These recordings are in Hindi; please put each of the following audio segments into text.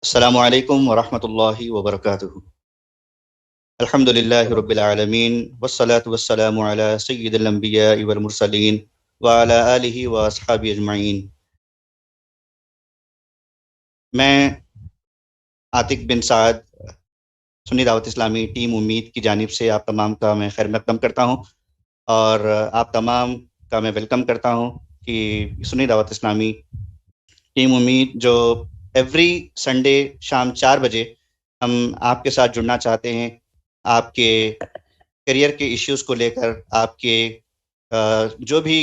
अस्सलामु अलैकुम वरहमतुल्लाहि वबरकातुहू। अल्हम्दुलिल्लाहि रब्बिल आलमीन वस्सलातु वस्सलामु अला सय्यिदिल अंबियाइ वल मुरसलीन व अला आलिहि व अस्हाबिहि अजमईन। मैं आतिक बिन साद, सुन्नी दावत इस्लामी टीम उम्मीद की जानिब से आप तमाम का मैं खैर मकदम करता हूँ और आप तमाम का मैं वेलकम करता हूँ कि सुन्नी दावत इस्लामी टीम उम्मीद जो एवरी संडे शाम 4 बजे हम आपके साथ जुड़ना चाहते हैं, आपके करियर के इश्यूज को लेकर, आपके जो भी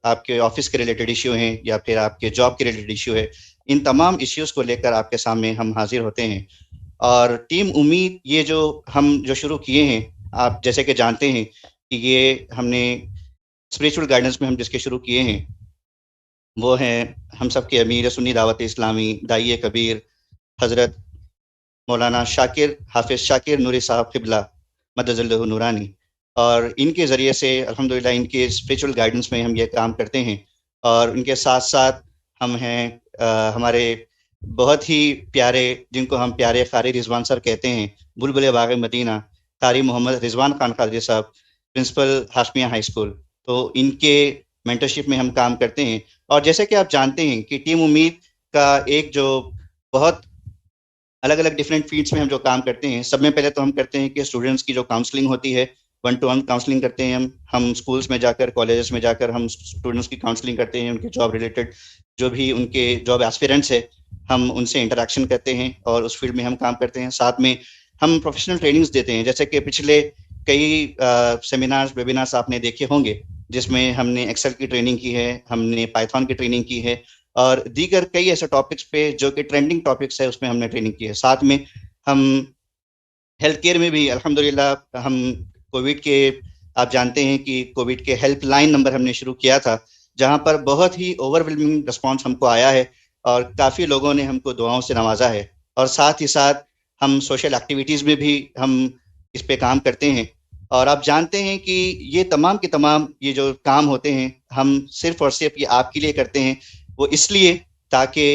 आपके ऑफिस के रिलेटेड इश्यू हैं या फिर आपके जॉब के रिलेटेड इश्यू है, इन तमाम इश्यूज को लेकर आपके सामने हम हाजिर होते हैं। और टीम उम्मीद ये जो हम जो शुरू किए हैं, आप जैसे कि जानते हैं कि ये हमने स्पिरिचुअल गाइडेंस में हम जिसके शुरू किए हैं वो हैं हम सब के अमीर सुन्नी दावत इस्लामी दाई कबीर हज़रत मौलाना शाकिर हाफिज शाकिर नूरी साहब क़िबला मददुल्लाहु नूरानी। और इनके ज़रिए से अल्हम्दुलिल्लाह इनके स्पिरिचुअल गाइडेंस में हम ये काम करते हैं। और इनके साथ साथ हम हैं हमारे बहुत ही प्यारे, जिनको हम प्यारे कारी रिजवान सर कहते हैं, बुलबुल बाग़ मदीना कारी मोहम्मद रिजवान खान कादरी साहब, प्रिंसिपल हाशमिया हाई स्कूल। तो इनके मेंटरशिप में हम काम करते हैं। और जैसे कि आप जानते हैं कि टीम उम्मीद का एक जो बहुत अलग अलग डिफरेंट फील्ड्स में हम जो काम करते हैं, सब में पहले तो हम करते हैं कि स्टूडेंट्स की जो काउंसलिंग होती है, 1-to-1 काउंसलिंग करते हैं हम स्कूल्स में जाकर, कॉलेजेस में जाकर हम स्टूडेंट्स की काउंसलिंग करते हैं। उनके जॉब रिलेटेड जो भी उनके जॉब एस्पिरेंट्स है, हम उनसे इंटरेक्शन करते हैं और उस फील्ड में हम काम करते हैं। साथ में हम प्रोफेशनल ट्रेनिंग्स देते हैं, जैसे कि पिछले कई सेमिनार्स वेबिनार्स आपने देखे होंगे जिसमें हमने एक्सेल की ट्रेनिंग की है, हमने पाइथन की ट्रेनिंग की है और दीगर कई ऐसे टॉपिक्स पे जो कि ट्रेंडिंग टॉपिक्स है उसमें हमने ट्रेनिंग की है। साथ में हम हेल्थ केयर में भी अल्हम्दुलिल्लाह हम कोविड के, आप जानते हैं कि कोविड के हेल्पलाइन नंबर हमने शुरू किया था, जहां पर बहुत ही ओवरवेलमिंग रिस्पॉन्स हमको आया है और काफ़ी लोगों ने हमको दुआओं से नवाजा है। और साथ ही साथ हम सोशल एक्टिविटीज़ में भी हम इस पे काम करते हैं। और आप जानते हैं कि ये तमाम के तमाम ये जो काम होते हैं हम सिर्फ़ और सिर्फ ये आपके लिए करते हैं। वो इसलिए ताकि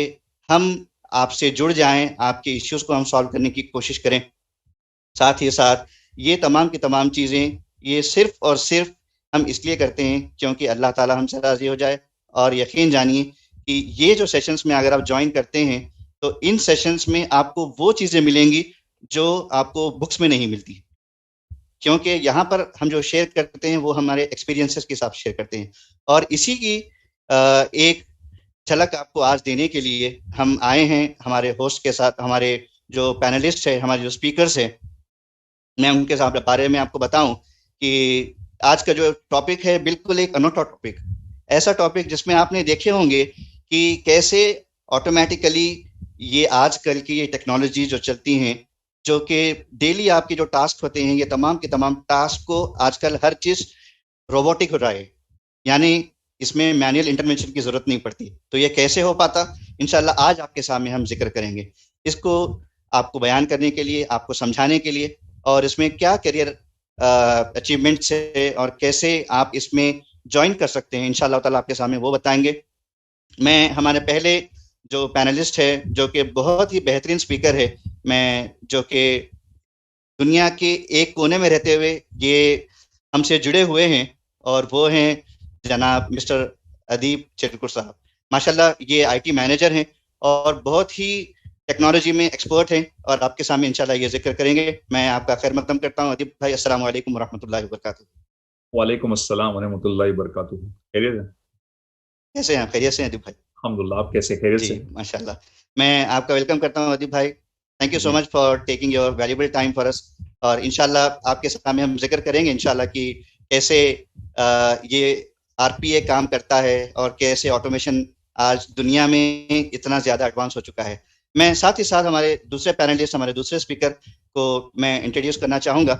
हम आपसे जुड़ जाएं, आपके इश्यूज़ को हम सॉल्व करने की कोशिश करें। साथ ही साथ ये तमाम की तमाम चीज़ें ये सिर्फ़ और सिर्फ हम इसलिए करते हैं क्योंकि अल्लाह ताला हमसे राज़ी हो जाए। और यकीन जानिए कि ये जो सेशंस में अगर आप जॉइन करते हैं तो इन सेशंस में आपको वो चीज़ें मिलेंगी जो आपको बुक्स में नहीं मिलती, क्योंकि यहाँ पर हम जो शेयर करते हैं वो हमारे एक्सपीरियंसेस के साथ शेयर करते हैं। और इसी की एक झलक आपको आज देने के लिए हम आए हैं हमारे होस्ट के साथ। हमारे जो पैनलिस्ट है, हमारे जो स्पीकर्स हैं, मैं उनके साथ बारे में आपको बताऊं कि आज का जो टॉपिक है बिल्कुल एक अनोखा टॉपिक, ऐसा टॉपिक जिसमें आपने देखे होंगे कि कैसे ऑटोमेटिकली ये आजकल की ये टेक्नोलॉजी जो चलती हैं, जो कि डेली आपके जो टास्क होते हैं, ये तमाम के तमाम टास्क को आजकल हर चीज़ रोबोटिक हो रहा है, यानी इसमें मैनुअल इंटरवेंशन की ज़रूरत नहीं पड़ती। तो ये कैसे हो पाता, इंशाल्लाह आज आपके सामने हम जिक्र करेंगे। इसको आपको बयान करने के लिए, आपको समझाने के लिए, और इसमें क्या करियर अचीवमेंट्स है और कैसे आप इसमें ज्वाइन कर सकते हैं, इंशाल्लाह ताला आपके सामने वो बताएंगे। मैं हमारे पहले जो पैनलिस्ट है जो कि बहुत ही बेहतरीन स्पीकर है, मैं जो कि दुनिया के एक कोने में रहते हुए ये हमसे जुड़े हुए हैं, और वो हैं जनाब मिस्टर अदीब चिरकुट साहब। माशाल्लाह ये आईटी मैनेजर हैं और बहुत ही टेक्नोलॉजी में एक्सपर्ट हैं और आपके सामने इंशाल्लाह ये जिक्र करेंगे। मैं आपका खैर मकदम करता हूँ अदीब भाई। अस्सलाम वालेकुम वरहमतुल्लाहि वबरकातुहू। वालेकुम अस्सलाम वरहमतुल्लाहि वबरकातुहू। खैरियत है? कैसे हैं, खैरियत से हैं अदीब भाई? अल्हम्दुलिल्लाह। आप कैसे, खैरियत जी से? माशाल्लाह। मैं आपका वेलकम करता हूँ अदीब भाई। Thank you so ji much for taking your valuable time for us. और इंशाल्लाह आपके सामने हम जिक्र करेंगे इंशाल्लाह कि कैसे ये आरपीए काम करता है और कैसे ऑटोमेशन आज दुनिया में इतना ज़्यादा एडवांस हो चुका है। मैं साथ ही साथ हमारे दूसरे पैनलिस्ट, हमारे दूसरे स्पीकर को मैं इंट्रोड्यूस करना चाहूँगा,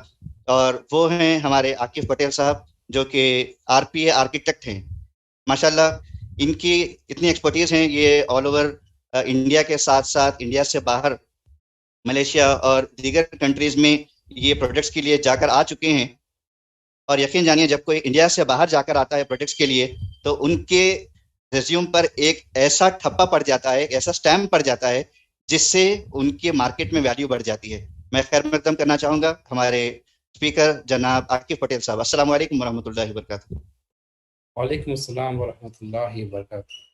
और वो हैं हमारे आकिफ पटेल साहब, जो कि आरपीए आर्किटेक्ट हैं। माशाल्लाह इनकी इतनी एक्सपर्टीज़ हैं, ये ऑल ओवर इंडिया के साथ साथ इंडिया से बाहर मलेशिया और दीगर कंट्रीज़ में ये प्रोजेक्ट्स के लिए जाकर आ चुके हैं। और यकीन जानिए जब कोई इंडिया से बाहर जाकर आता है प्रोजेक्ट्स के लिए, तो उनके रिज्यूम पर एक ऐसा ठप्पा पड़ जाता है, एक ऐसा स्टैम्प पड़ जाता है जिससे उनके मार्केट में वैल्यू बढ़ जाती है। मैं खैर मकदम करना चाहूँगा हमारे स्पीकर जनाब आकिब पटेल साहब। अस्सलाम वालेकुम वरहमतुल्लाहि वबरकातुहू। वालेकुम अस्सलाम वरहमतुल्लाहि वबरकातुहू।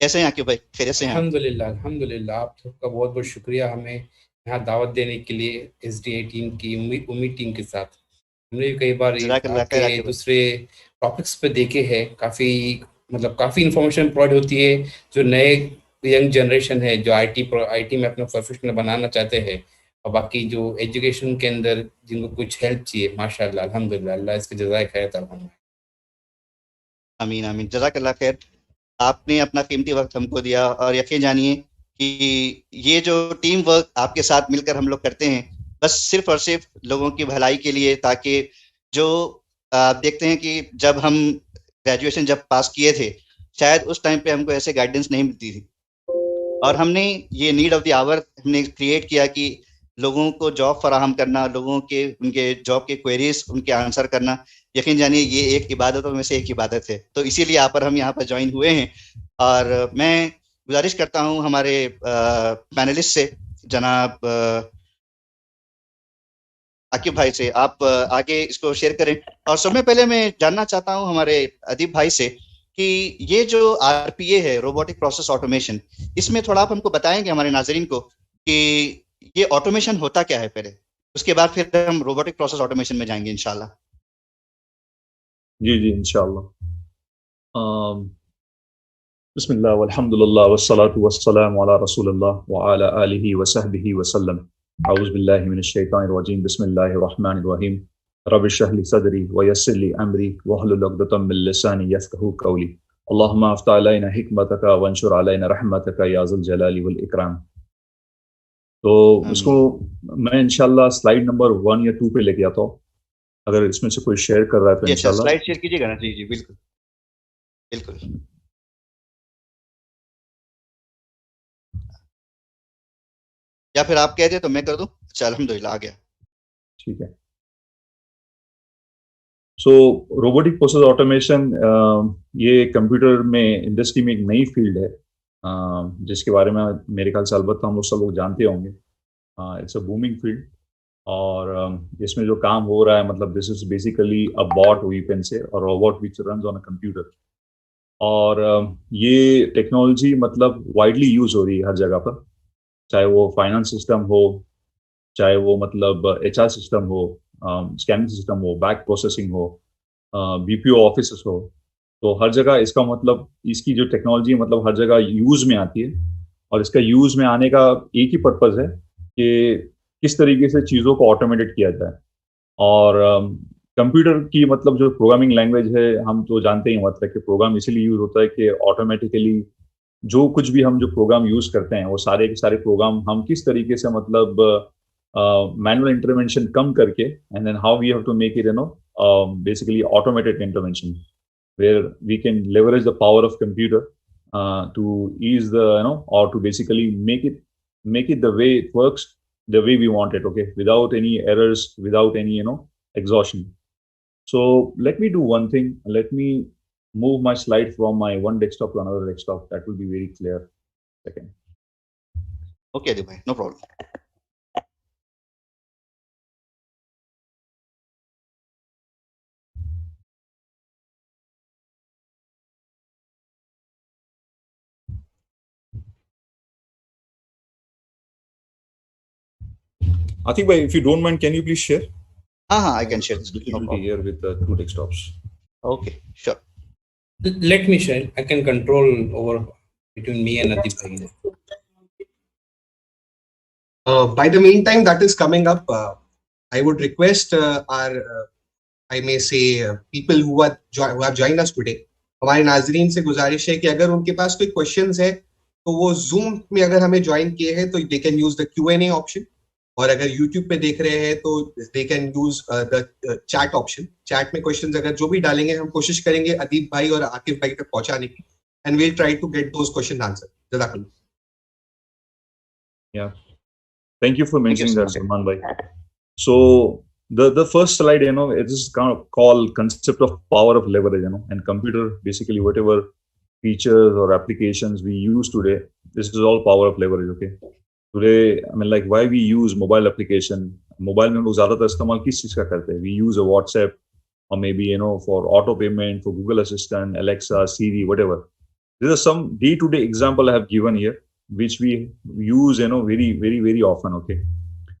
कैसे हैं आकिब भाई, खैरियत से हैं आप? अल्हम्दुलिल्लाह अल्हम्दुलिल्लाह, आप सबका बहुत बहुत शुक्रिया हमें यहाँ दावत देने के लिए। SDA टीम की उम्मीद टीम के साथ हमने भी कई बार जज़ाकल्लाह खैर आपके आकिब भाई। दूसरे टॉपिक्स पे देखे हैं। काफ़ी मतलब काफ़ी इंफॉर्मेशन प्रोवाइड होती है जो नए यंग जनरेशन है जो आईटी में अपना प्रोफेशनल बनाना चाहते हैं, और बाकी जो एजुकेशन के अंदर जिनको कुछ हेल्प चाहिए, माशाल्लाह अल्हम्दुलिल्लाह, अल्लाह इसके जज़ाए खैर अता फरमाए। आमीन आमीन, जज़ाकल्लाह खैर। आपने अपना कीमती वक्त हमको दिया और यकीन जानिए कि ये जो टीम वर्क आपके साथ मिलकर हम लोग करते हैं, बस सिर्फ और सिर्फ लोगों की भलाई के लिए, ताकि जो आप देखते हैं कि जब हम ग्रेजुएशन जब पास किए थे, शायद उस टाइम पे हमको ऐसे गाइडेंस नहीं मिलती थी, और हमने ये नीड ऑफ द आवर हमने क्रिएट किया कि लोगों को जॉब फराहम करना, लोगों के उनके जॉब के क्वेरीज उनके आंसर करना, यकीन जानिए ये एक इबादतों में से एक इबादत है। तो इसीलिए हम यहाँ पर ज्वाइन हुए हैं। और मैं गुजारिश करता हूँ हमारे पैनलिस्ट से, जनाब आकिब भाई से, आप आगे इसको शेयर करें। और सबसे पहले मैं जानना चाहता हूँ हमारे अदीब भाई से कि ये जो RPA है, रोबोटिक प्रोसेस ऑटोमेशन, इसमें थोड़ा आप हमको बताएंगे हमारे नाजरीन को कि ये ऑटोमेशन होता क्या है पहले, उसके बाद फिर हम रोबोटिक प्रोसेस ऑटोमेशन में जाएंगे इंशाल्लाह। जी जी इंशाल्लाह। बिस्मिल्लाह वल्हम्दुलिल्लाह वस्सलातु वस्सलामु अला रसूलिल्लाह व अला आलिहि व सहबिहि वसल्लम। औज़ु बिल्लाहि मिनश शैतानिर रजीम। बिस्मिल्लाहिर रहमानिर रहीम। रब्बि इश्रह लि सदरी व यस्सिर लि अमरी वहलुल उक़दतम मिन लिसानी यफ़क़हू क़ौली। अल्लाहुम्मा अफ़्तह अलैना हिकमतका वंशुर अलैना रहमतका या ज़ुल जलाली वल इकराम। तो इसको मैं इंशाल्लाह स्लाइड नंबर 1 या 2 पे लेके आता हूँ, अगर इसमें से कोई शेयर कर रहा है तो जी अच्छा, इंशाल्लाह। स्लाइड शेयर कीजिएगा ना? जी जी बिल्कुल बिल्कुल। या फिर आप कह दे तो मैं कर दूं? अच्छा, अल्हम्दुलिल्लाह आ गया। ठीक है। सो रोबोटिक प्रोसेस ऑटोमेशन ये कंप्यूटर में इंडस्ट्री में एक नई फील्ड है, जिसके बारे में मेरे ख्याल से अलबत्ता हम लोग सब लोग जानते होंगे। इट्स अ बूमिंग फील्ड, और इसमें जो काम हो रहा है, मतलब this is basically a bot we can say, और robot which runs on a computer. और ये टेक्नोलॉजी मतलब वाइडली यूज हो रही है हर जगह पर, चाहे वो फाइनेंस सिस्टम हो, चाहे वो मतलब HR सिस्टम हो, स्कैनिंग सिस्टम हो, बैक प्रोसेसिंग हो, BPO ऑफिस हो। तो हर जगह इसका मतलब, इसकी जो टेक्नोलॉजी मतलब हर जगह यूज में आती है। और इसका यूज में आने का एक ही पर्पज है कि किस तरीके से चीज़ों को ऑटोमेटेड किया जाए। और कंप्यूटर की मतलब जो प्रोग्रामिंग लैंग्वेज है, हम तो जानते ही, मतलब कि प्रोग्राम इसीलिए यूज होता है कि ऑटोमेटिकली जो कुछ भी हम जो प्रोग्राम यूज करते हैं, वो सारे के सारे प्रोग्राम हम किस तरीके से मतलब मैनुअल इंटरवेंशन कम करके, and then how we have to make it basically automated intervention, where we can leverage the power of computer to ease the, or to basically make it the way it works, the way we want it, okay, without any errors, without any exhaustion. So let me do one thing. Let me move my slide from my one desktop to another desktop. That will be very clear. Second. Okay Adeeb भाई, no problem. Atik bhai, if you don't mind, can you please share? हाँ हाँ, I can share this, no Difficulty problem. here with the two desktops. Okay sure. Let me share. I can control over between me and Adib bhai. By the meantime, that is coming up. I would request our, I may say, people who have joined us today. हमारे नाजरीन से गुजारिश है कि अगर उनके पास कोई क्वेश्चंस है तो वो जूम में अगर हमें ज्वाइन किए हैं तो they can use the Q&A option, और अगर यूट्यूब पे देख रहे हैं तो they can use the chat option. Chat में क्वेश्चंस अगर जो भी डालेंगे हम कोशिश करेंगे अदीब भाई और आकिब भाई तक पहुंचाने की, and we'll try to get those question answer. जज़ाकल्लाह। Yeah. Thank you for Thank you mentioning so that, much. Salman bhai. So the first slide, it is kind of called concept of power of leverage, and computer, basically whatever features or applications we use today, this is all power of leverage, okay. Today, I mean, like, why we use mobile application? Mobile में हम लोग ज़्यादातर इस्तेमाल किस चीज़ का करते हैं? We use a WhatsApp, or maybe, you know, for auto payment, for Google Assistant, Alexa, Siri, whatever. There are some day-to-day example I have given here, which we use, you know, very, very, very often. Okay,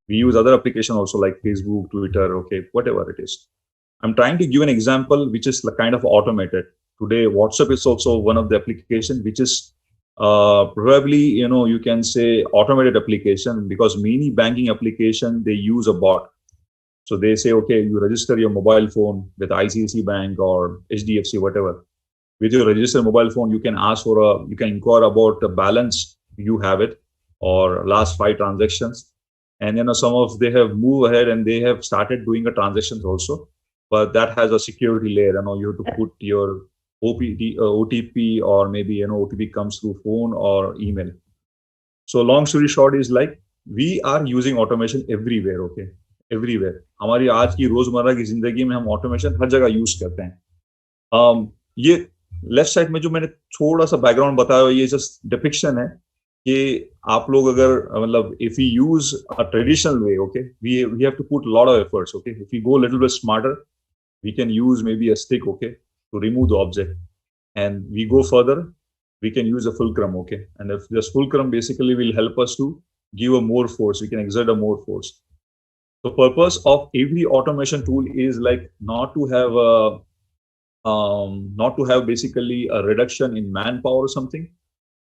we use other application also like Facebook, Twitter, okay, whatever it is. I'm trying to give an example which is kind of automated. Today, WhatsApp is also one of the application which is probably, you know, you can say automated application, because many banking application, they use a bot. So they say, okay, you register your mobile phone with ICICI Bank or HDFC, whatever. With your registered mobile phone, you can ask for you can inquire about the balance you have it or last 5 transactions. And, you know, some of they have moved ahead and they have started doing the transactions also, but that has a security layer. You know, you have to put your OTP, or maybe, you know, OTP comes through phone or email. So long story short is like, we are using automation everywhere. Okay, everywhere. हमारी आज की रोजमर्रा की जिंदगी में हम ऑटोमेशन हर जगह यूज करते हैं. ये लेफ्ट साइड में जो मैंने थोड़ा सा बैकग्राउंड बताया, ये जस्ट डिपिक्शन है कि आप लोग अगर मतलब if you use a traditional way, okay, we have to put lot of efforts. Okay, if you go little bit smarter, we can use maybe a stick, okay, to remove the object, and we go further, we can use a fulcrum, okay, and if this fulcrum basically will help us to give a more force, we can exert a more force. The purpose of every automation tool is like not to have basically a reduction in manpower or something,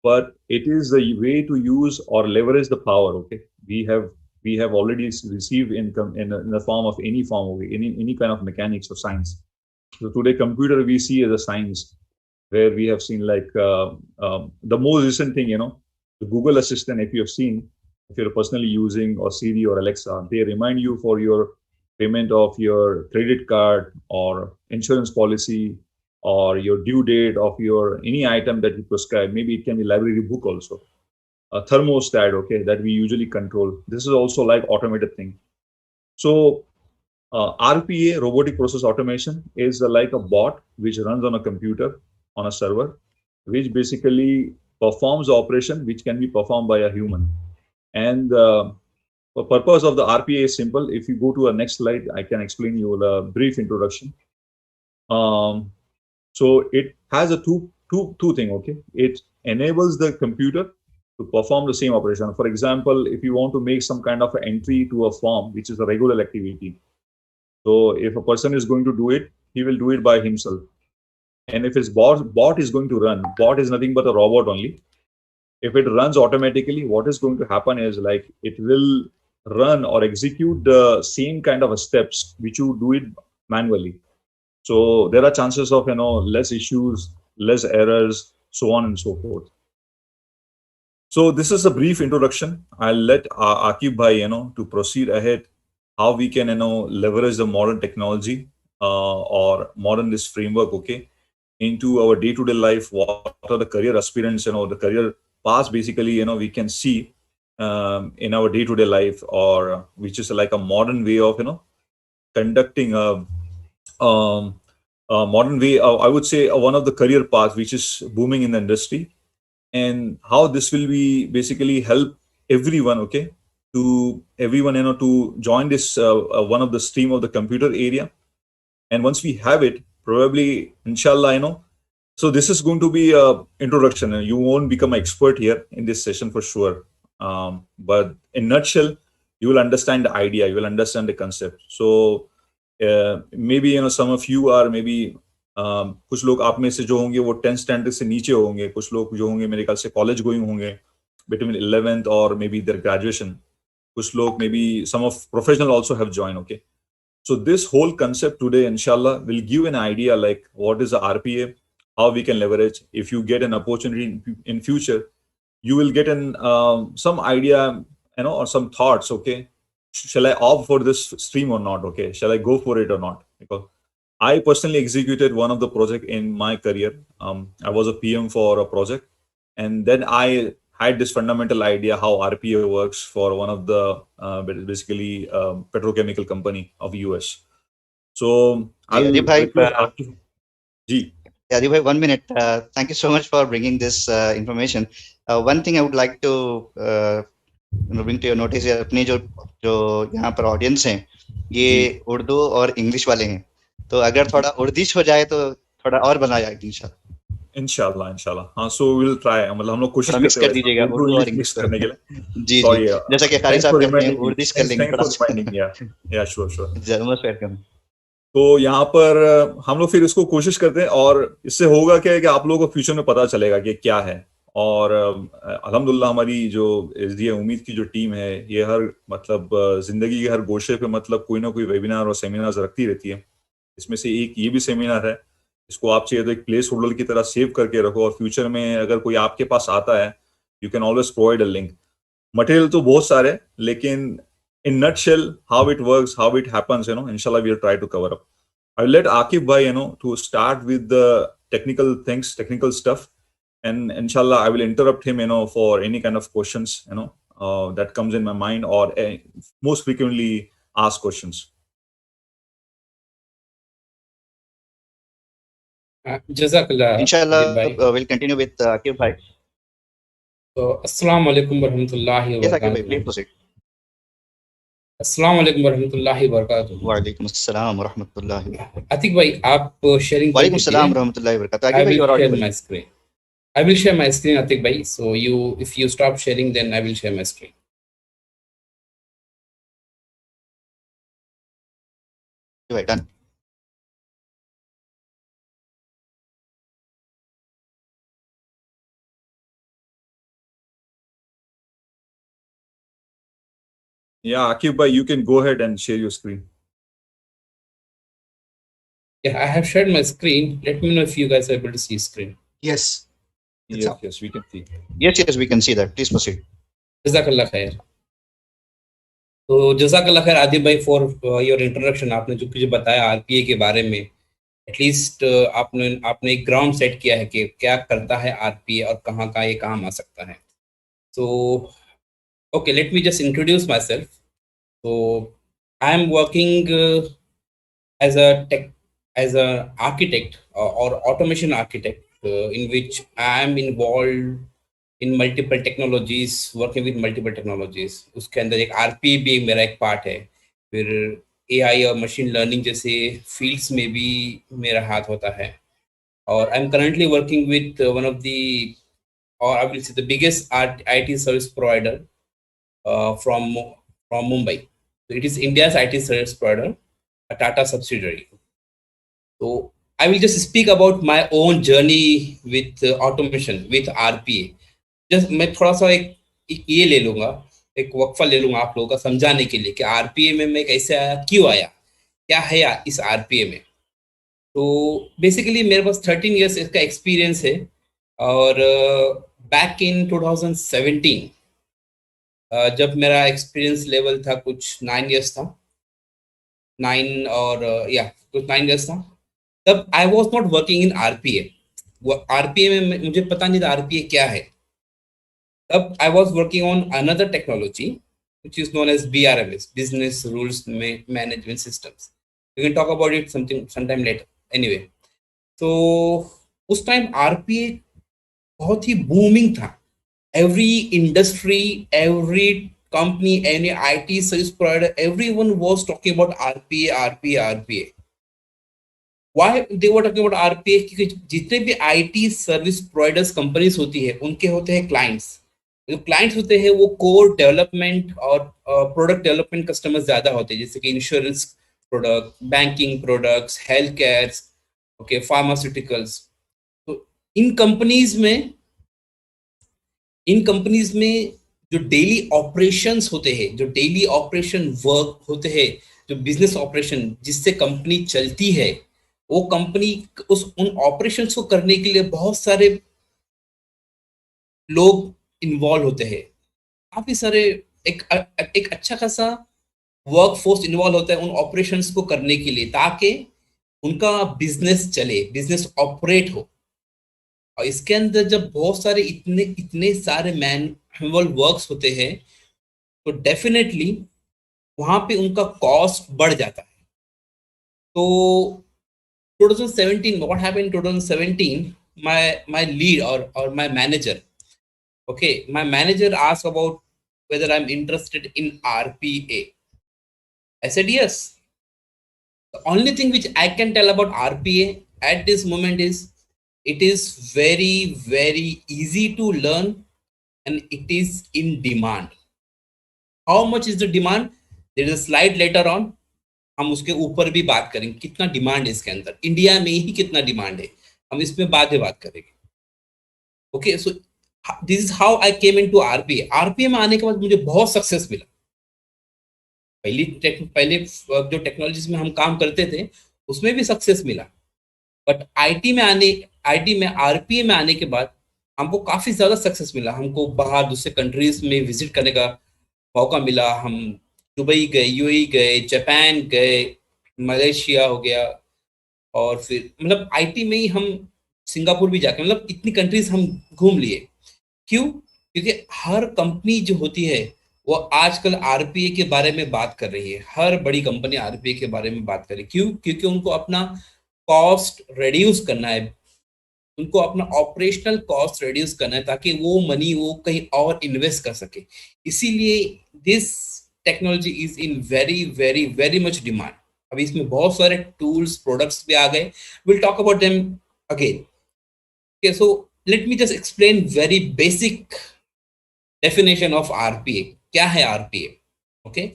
but it is the way to use or leverage the power. Okay, we have already received income in the form of any form of any kind of mechanics or science. So today, computer we see as a science, where we have seen like the most recent thing, you know, the Google Assistant. If you have seen, if you're personally using or Siri or Alexa, they remind you for your payment of your credit card or insurance policy, or your due date of your any item that you prescribe. Maybe it can be library book also. A thermostat, okay, that we usually control. This is also like automated thing. So RPA, robotic process automation, is like a bot which runs on a computer, on a server, which basically performs the operation which can be performed by a human. And the purpose of the RPA is simple. If you go to a next slide, I can explain you a brief introduction. So it has a two thing, okay. It enables the computer to perform the same operation. For example, if you want to make some kind of an entry to a form, which is a regular activity. So if a person is going to do it, he will do it by himself. And if his bot is going to run, bot is nothing but a robot only. If it runs automatically, what is going to happen is like it will run or execute the same kind of steps which you do it manually. So there are chances of, you know, less issues, less errors, so on and so forth. So this is a brief introduction. I'll let Akib Bhai, you know, to proceed ahead, how we can, you know, leverage the modern technology or modern this framework, okay, into our day-to-day life. What are the career aspirants, you know, the career paths basically, you know, we can see in our day-to-day life, or which is like a modern way of, you know, conducting a modern way. I would say one of the career paths which is booming in the industry. And how this will be basically help everyone, okay, to everyone, you know, to join this one of the stream of the computer area. And once we have it, probably, inshallah, you know, so this is going to be a introduction. You won't become an expert here in this session for sure. But in nutshell, you will understand the idea, you will understand the concept. So maybe, you know, some of you are maybe कुछ लोग आप में से जो होंगे वो 10th स्टैंडर्ड से नीचे होंगे, कुछ लोग जो होंगे मेरे ख्याल से कॉलेज गोइंग होंगे between 11th or maybe their graduation, कुछ लोग maybe some of professional also have joined, okay. So this whole concept today, inshallah, will give an idea like what is the RPA, how we can leverage. If you get an opportunity in future, you will get an some idea, you know, or some thoughts, okay. Shall I opt for this stream or not, okay? Shall I go for it or not? Because I personally executed one of the project in my career. I was a PM for a project, and then I had this fundamental idea how RPA works for one of the basically petrochemical company of US. So Adib bhai, 1 minute. Thank you so much for bringing this information. One thing I would like to bring to your notice, अपनी जो जो यहाँ पर ऑडियंस हैं ये उर्दू और इंग्लिश वाले हैं, तो अगर थोड़ा उर्दीश हो जाए तो थोड़ा और बना जाएगा इंशाल्लाह। इंशाल्लाह हाँ, सो विल ट्राई, मतलब हम लोग कोशिश मिक्स करते कर हैं दीजिएगा उर्दू उर्दू और इंग्लिश इंग्लिश मिक्स को। करने के लिए। जी सॉरी, जैसा कि कारी थैंक्स साहब फॉर करते हैं, रिमाइंडिंग मी, उर्दीश कर लेंगे थैंक्स थोड़ा फॉर रिमाइंडिंग, या श्योर श्योर। Most welcome. तो यहाँ पर हम लोग फिर इसको कोशिश करते हैं, और इससे होगा क्या है कि आप लोगों को फ्यूचर में पता चलेगा कि क्या है। और अल्हम्दुलिल्लाह हमारी जो एसडीए उम्मीद की जो टीम है, ये हर मतलब जिंदगी के हर गोशे पे मतलब कोई ना कोई वेबिनार और सेमिनार रखती रहती है। इसमें से एक ये भी सेमिनार है, इसको आप चाहिए तो एक प्लेस होल्डर की तरह सेव करके रखो, और फ्यूचर में अगर कोई आपके पास आता है, you can always provide a link. Material तो बहुत सारे हैं, लेकिन in nutshell how it works, how it happens, inshallah we'll try to cover up. I'll let Akif bhai, to start with the technical things, technical stuff, and inshallah I will interrupt him, for any kind of questions, that comes in my mind, or most frequently asked questions. जज़ाकल्लाह इंशाल्लाह आदिब भाई। विल कंटिन्यू विद आकिब भाई। तो अस्सलाम वालेकुम वरहमतुल्लाहि यस आकिब भाई, वबरकातुहू। Please proceed. अस्सलाम वालेकुम वरहमतुल्लाहि वबरकातुहू। वालेकुम अस्सलाम रहमतुल्लाहि। अतीक भाई आप शेयरिंग कर वालेकुम दीजिए। अस्सलाम रहमतुल्लाहि वबरकातुहू। I आकिब भाई, will you are share audible. my screen. I will share my screen, Atik bhai. So if you stop sharing, then I will share my screen. भाई done. Yeah, Akif bhai, you can go ahead and share your screen. Yeah, I have shared my screen. Let me know if you guys are able to see screen. Yes. It's up. Yes, we can see. Yes, we can see that. Please proceed. जज़ाकल्लाह खैर। तो जज़ाकल्लाह खैर आदिब भाई फॉर योर इंट्रोडक्शन। आपने जो कुछ बताया आरपीए के बारे में, एटलीस्ट आपने एक ग्राउंड सेट किया है कि क्या करता है आरपीए और कहाँ का ये काम आ सकता है। So okay, let me just introduce myself. So I am working as a architect or automation architect, in which I am involved in multiple technologies, working with multiple technologies. उसके अंदर एक आरपी भी मेरा एक पार्ट है, फिर एआई और मशीन लर्निंग जैसे फील्ड्स में भी मेरा हाथ होता है। और I am currently working with one of the, or I will say the biggest IT service provider from Mumbai. So it is India's IT service provider, a Tata subsidiary. So I will just speak about my own journey with automation with RPA. Just मैं थोड़ा सा एक ये ले लूंगा, एक वक्फा ले लूंगा आप लोगों का समझाने के लिए कि आरपीए में मैं कैसे आया, क्यों आया, क्या है इस आरपीए में। तो बेसिकली मेरे पास 13 इयर्स इसका एक्सपीरियंस है। और बैक इन 2017 जब मेरा एक्सपीरियंस लेवल था कुछ 9 इयर्स था, 9 और या कुछ 9 इयर्स था, तब I was not working in RPA. RPA में मुझे पता नहीं था आरपीए क्या है। Up, I was working on another technology, which is known as BRMS, Business Rules Management Systems. We can talk about it sometime later. Anyway, so उस टाइम RPA बहुत ही बूमिंग था. Every industry, every company, any IT service provider, everyone was talking about RPA. Why they were talking about RPA? क्योंकि जितने भी IT सर्विस प्रोवाइडर्स कंपनीज होती है, उनके होते हैं क्लाइंट्स। जो क्लाइंट्स होते हैं वो कोर डेवलपमेंट और प्रोडक्ट डेवलपमेंट कस्टमर्स ज्यादा होते हैं, जैसे कि insurance product, banking products, health care, okay, pharmaceuticals. तो इन कंपनीज में जो डेली ऑपरेशंस होते हैं, जो डेली ऑपरेशन वर्क होते हैं, जो बिजनेस ऑपरेशन जिससे कंपनी चलती है, वो कंपनी उन ऑपरेशंस को करने के लिए बहुत सारे लोग इन्वॉल्व होते हैं। काफी सारे एक अच्छा खासा वर्क फोर्स इन्वॉल्व होता है उन ऑपरेशंस को करने के लिए, ताकि उनका बिजनेस चले, बिजनेस ऑपरेट हो। और इसके अंदर जब बहुत सारे इतने सारे मैनुअल वर्क्स होते हैं, तो डेफिनेटली वहां पे उनका कॉस्ट बढ़ जाता है। तो 2017, what happened in 2017, my lead or my manager, okay, my manager asked about whether I'm interested in RPA. I said yes. The only thing which I can tell about RPA at this moment is it is very, very easy to learn and it is in demand. How much is the demand? There is a slide later on. हम उसके ऊपर भी बात करेंगे कितना डिमांड है इसके अंदर, इंडिया में ही कितना डिमांड है, हम इसमें बाद में बात करेंगे. Okay, so this is how I came into RPA. RPA में आने के बाद मुझे बहुत सक्सेस मिला. पहले जो टेक्नोलॉजीज में हम काम करते थे उसमें भी सक्सेस मिला, बट आईटी में आरपीए में आने के बाद हमको काफी ज्यादा सक्सेस मिला. हमको बाहर दूसरे कंट्रीज में विजिट करने का मौका मिला. हम दुबई गए, यूएई गए, जापान गए, मलेशिया हो गया, और फिर मतलब आईटी में ही हम सिंगापुर भी जाके मतलब इतनी कंट्रीज हम घूम लिए. क्यों? क्योंकि हर कंपनी जो होती है वो आजकल आरपीए के बारे में बात कर रही है. हर बड़ी कंपनी आरपीए के बारे में बात कर रही है. क्यों? क्योंकि उनको अपना कॉस्ट रिड्यूस करना है, उनको अपना ऑपरेशनल कॉस्ट रिड्यूस करना है ताकि वो मनी वो कहीं और इन्वेस्ट कर सके. इसीलिए this technology is in very very very much demand. अभी इसमें बहुत सारे टूल्स प्रोडक्ट्स भी आ गए. Will talk about them again. Okay, so let me just explain very basic definition of RPA. क्या है RPA? Okay,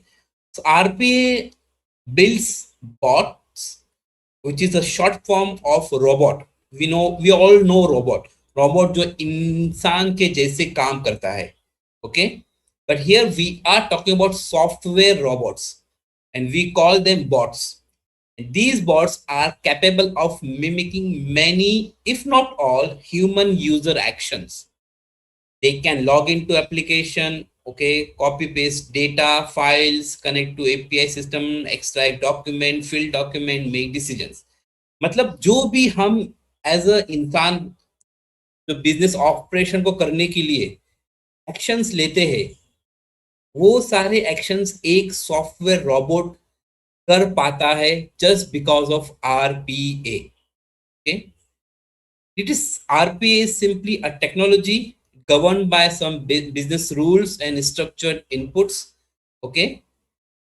so RPA builds bots which is a short form of robot. We all know robot जो इंसान के जैसे काम करता है. okay, but here we are talking about software robots and we call them bots. And these bots are capable of mimicking many, if not all, human user actions. They can log into application, okay, copy paste data files, connect to API system, extract document, fill document, make decisions. मतलब जो भी हम एज अ इंसान जो बिजनेस ऑपरेशन को करने के लिए एक्शंस लेते हैं वो सारे एक्शंस एक सॉफ्टवेयर रोबोट कर पाता है just because of RPA. Okay, it is RPA is simply a technology governed by some business rules and structured inputs. Okay,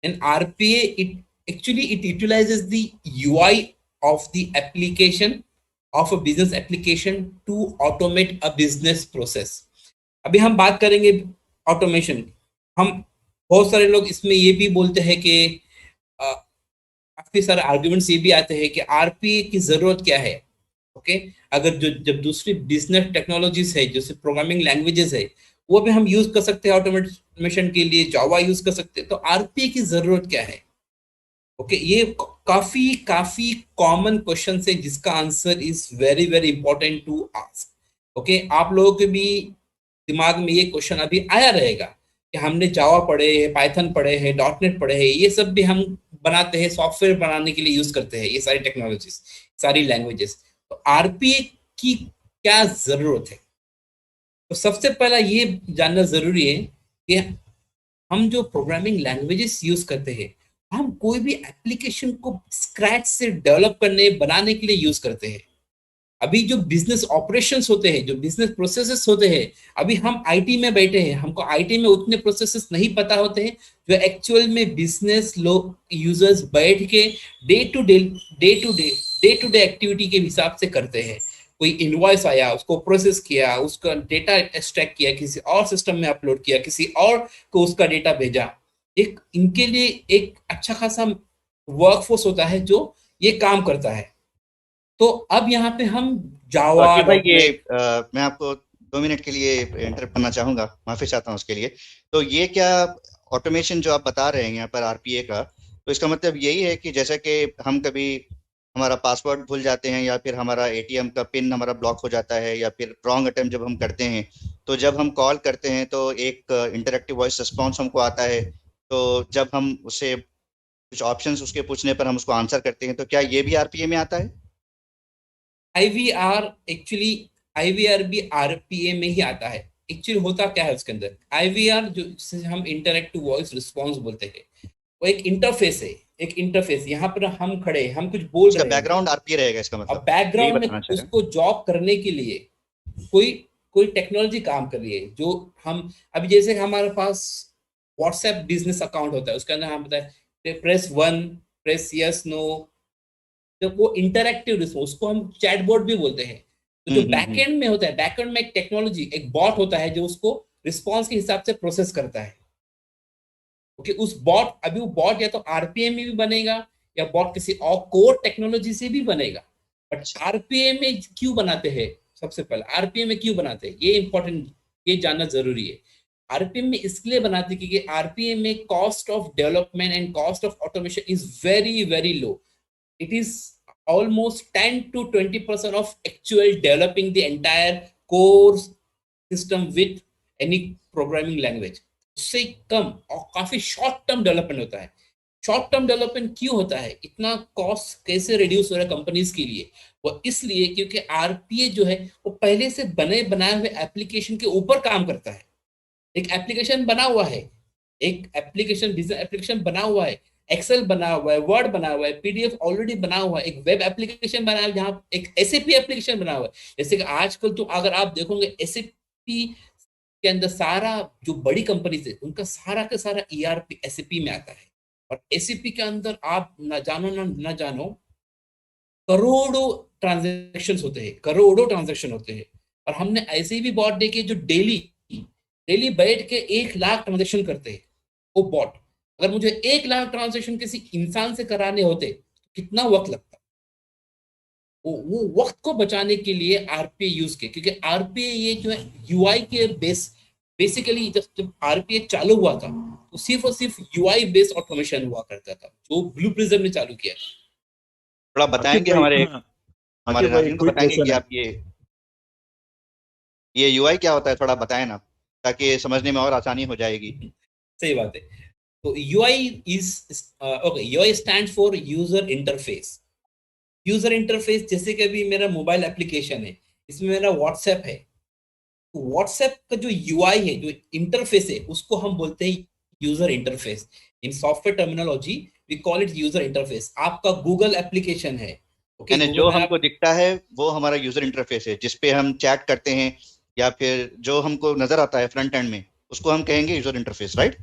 and RPA it utilizes the UI of the application of a business application to automate a business process. अभी हम बात करेंगे ऑटोमेशन. हम बहुत सारे लोग इसमें ये भी बोलते हैं कि काफी सारे आर्ग्यूमेंट्स ये भी आते हैं कि आरपीए की जरूरत क्या है. ओके, अगर जब दूसरी बिजनेस टेक्नोलॉजीज है जैसे प्रोग्रामिंग लैंग्वेजेस है वो भी हम यूज कर सकते हैं ऑटोमेशन के लिए, जावा यूज कर सकते हैं, तो आरपीए की जरूरत क्या है? ओके, ये काफी कॉमन क्वेश्चन है जिसका answer is very very important to ask. Okay, आप लोगों के भी दिमाग में ये क्वेश्चन अभी आया रहेगा कि हमने जावा पढ़े है, पाइथन पढ़े है, डॉटनेट पढ़े है, ये सब भी हम बनाते हैं, सॉफ्टवेयर बनाने के लिए यूज करते हैं ये सारी टेक्नोलॉजीज, सारी लैंग्वेजेस. तो आरपीए की क्या जरूरत है? तो सबसे पहला ये जानना जरूरी है कि हम जो प्रोग्रामिंग लैंग्वेजेस यूज करते हैं हम कोई भी एप्लीकेशन को स्क्रैच से डेवलप करने बनाने के लिए यूज करते हैं. अभी जो बिजनेस ऑपरेशंस होते हैं, जो बिजनेस प्रोसेसेस होते हैं, अभी हम आईटी में बैठे हैं, हमको आईटी में उतने प्रोसेसेस नहीं पता होते हैं जो एक्चुअल में बिजनेस लोग यूजर्स बैठ के डे टू डे एक्टिविटी के हिसाब से करते हैं. कोई इनवॉइस आया, उसको प्रोसेस किया, उसका डेटा एक्सट्रैक्ट किया, किसी और सिस्टम में अपलोड किया, किसी और को उसका डेटा भेजा. इनके लिए एक अच्छा खासा वर्कफोर्स होता है जो ये काम करता है. तो अब यहाँ पे हम जावा भाई मैं आपको 2 मिनट के लिए इंटरप्ट करना चाहूंगा, माफी चाहता हूँ उसके लिए. तो ये क्या ऑटोमेशन जो आप बता रहे हैं यहाँ पर आरपीए का, तो इसका मतलब यही है कि जैसे कि हम कभी हमारा पासवर्ड भूल जाते हैं या फिर हमारा एटीएम का पिन हमारा ब्लॉक हो जाता है या फिर रॉन्ग अटेम्प्ट जब हम करते हैं, तो जब हम कॉल करते हैं तो एक इंटरेक्टिव वॉइस रिस्पॉन्स हमको आता है. तो जब हम उससे कुछ ऑप्शंस उसके पूछने पर हम उसको आंसर करते हैं, तो क्या ये भी आरपीए में आता है? आईवीआर भी आरपीए में ही आता है. एक्चुअली होता क्या है उसके अंदर, आईवीआर जो हम इंटरैक्टिव वॉइस रिस्पॉन्स बोलते हैं, वो एक इंटरफेस है. एक इंटरफेस, यहाँ पर हम खड़े, हम कुछ बोल रहे हैं, बैकग्राउंड आरपीए रहेगा इसका मतलब. अब बैकग्राउंड में उसको जॉब करने के लिए कोई टेक्नोलॉजी काम कर रही है. जो हम अभी जैसे हमारे पास व्हाट्सएप बिजनेस अकाउंट होता है, उसके अंदर हम बताए प्रेस 1, प्रेस यस नो, जब वो इंटरैक्टिव रिस्पॉन्स, उसको हम चैटबॉट भी बोलते हैं। तो जो बैकएंड में होता है, बैकएंड में एक टेक्नोलॉजी, एक बॉट होता है जो उसको रिस्पॉन्स के हिसाब से प्रोसेस करता है। ओके, उस बॉट, अभी वो बॉट या तो आरपीएम में भी बनेगा या बॉट किसी और कोर टेक्नोलॉजी से भी बनेगा। बट आरपीएम में क्यों बनाते हैं, सबसे पहले आरपीएम में क्यों बनाते हैं, ये इंपॉर्टेंट, ये जानना जरूरी है। आरपीएम में इसलिए बनाते हैं क्योंकि आरपीएम में cost of development and cost of automation is very very low. It is almost 10 to 20% of actual developing the entire core system with any programming language। उससे कम और काफी शॉर्ट टर्म डेवलपमेंट होता है। शॉर्ट टर्म डेवलपमेंट क्यों होता है, इतना कॉस्ट कैसे रिड्यूस हो रहा है कंपनीज के लिए, वो इसलिए क्योंकि आरपीए जो है वो पहले से बने बनाए हुए एप्लीकेशन के ऊपर काम करता है। एक एप्लीकेशन बना हुआ है, एक एप्लीकेशन, बिजनेस एप्लीकेशन बना हुआ है, एक्सेल बना हुआ है, वर्ड बना हुआ है, पीडीएफ ऑलरेडी बना हुआ है, एक वेब एप्लीकेशन बना है, जहां एक एसएपी एप्लीकेशन बना हुआ है। जैसे कि आजकल तो अगर आप देखोगे एसएपी के अंदर सारा जो बड़ी कंपनीज है उनका सारा का सारा ईआरपी एसएपी में आता है। और एसएपी के अंदर आप न जानो करोड़ों ट्रांजेक्शन होते हैं, करोड़ों ट्रांजेक्शन होते हैं। और हमने ऐसे भी बॉट देखे जो डेली बैठ के 1 लाख ट्रांजेक्शन करते हैं। वो बॉट, अगर मुझे 1 लाख ट्रांजेक्शन किसी इंसान से कराने होते तो कितना वक्त लगता। वो वक्त को बचाने के लिए आरपीए यूज किया, क्योंकि आरपीए ये जो है यूआई के बेसिकली जब आरपीए चालू हुआ था तो सिर्फ और सिर्फ यूआई बेस्ड ऑटोमेशन हुआ करता था, जो ब्लू प्रिज्म ने चालू किया। थोड़ा बताएंगे हमारे नाज़रीन को, बताएंगे कि आप ये यूआई क्या होता है, थोड़ा बताएं ना, ताकि समझने में और आसानी हो जाएगी। सही बात है। तो UI is okay, UI stands for user interface. User interface जैसे कि अभी मेरा मोबाइल एप्लीकेशन है, इसमें मेरा व्हाट्सएप है, तो व्हाट्सएप का जो UI है, जो इंटरफेस है, उसको हम बोलते हैं user interface. In software terminology we call it user interface. आपका गूगल एप्लीकेशन है, ओके, यानी जो हमको दिखता है वो हमारा यूजर इंटरफेस है, जिसपे हम चैट करते हैं, या फिर जो हमको नजर आता है फ्रंट एंड में, उसको हम कहेंगे user interface, right?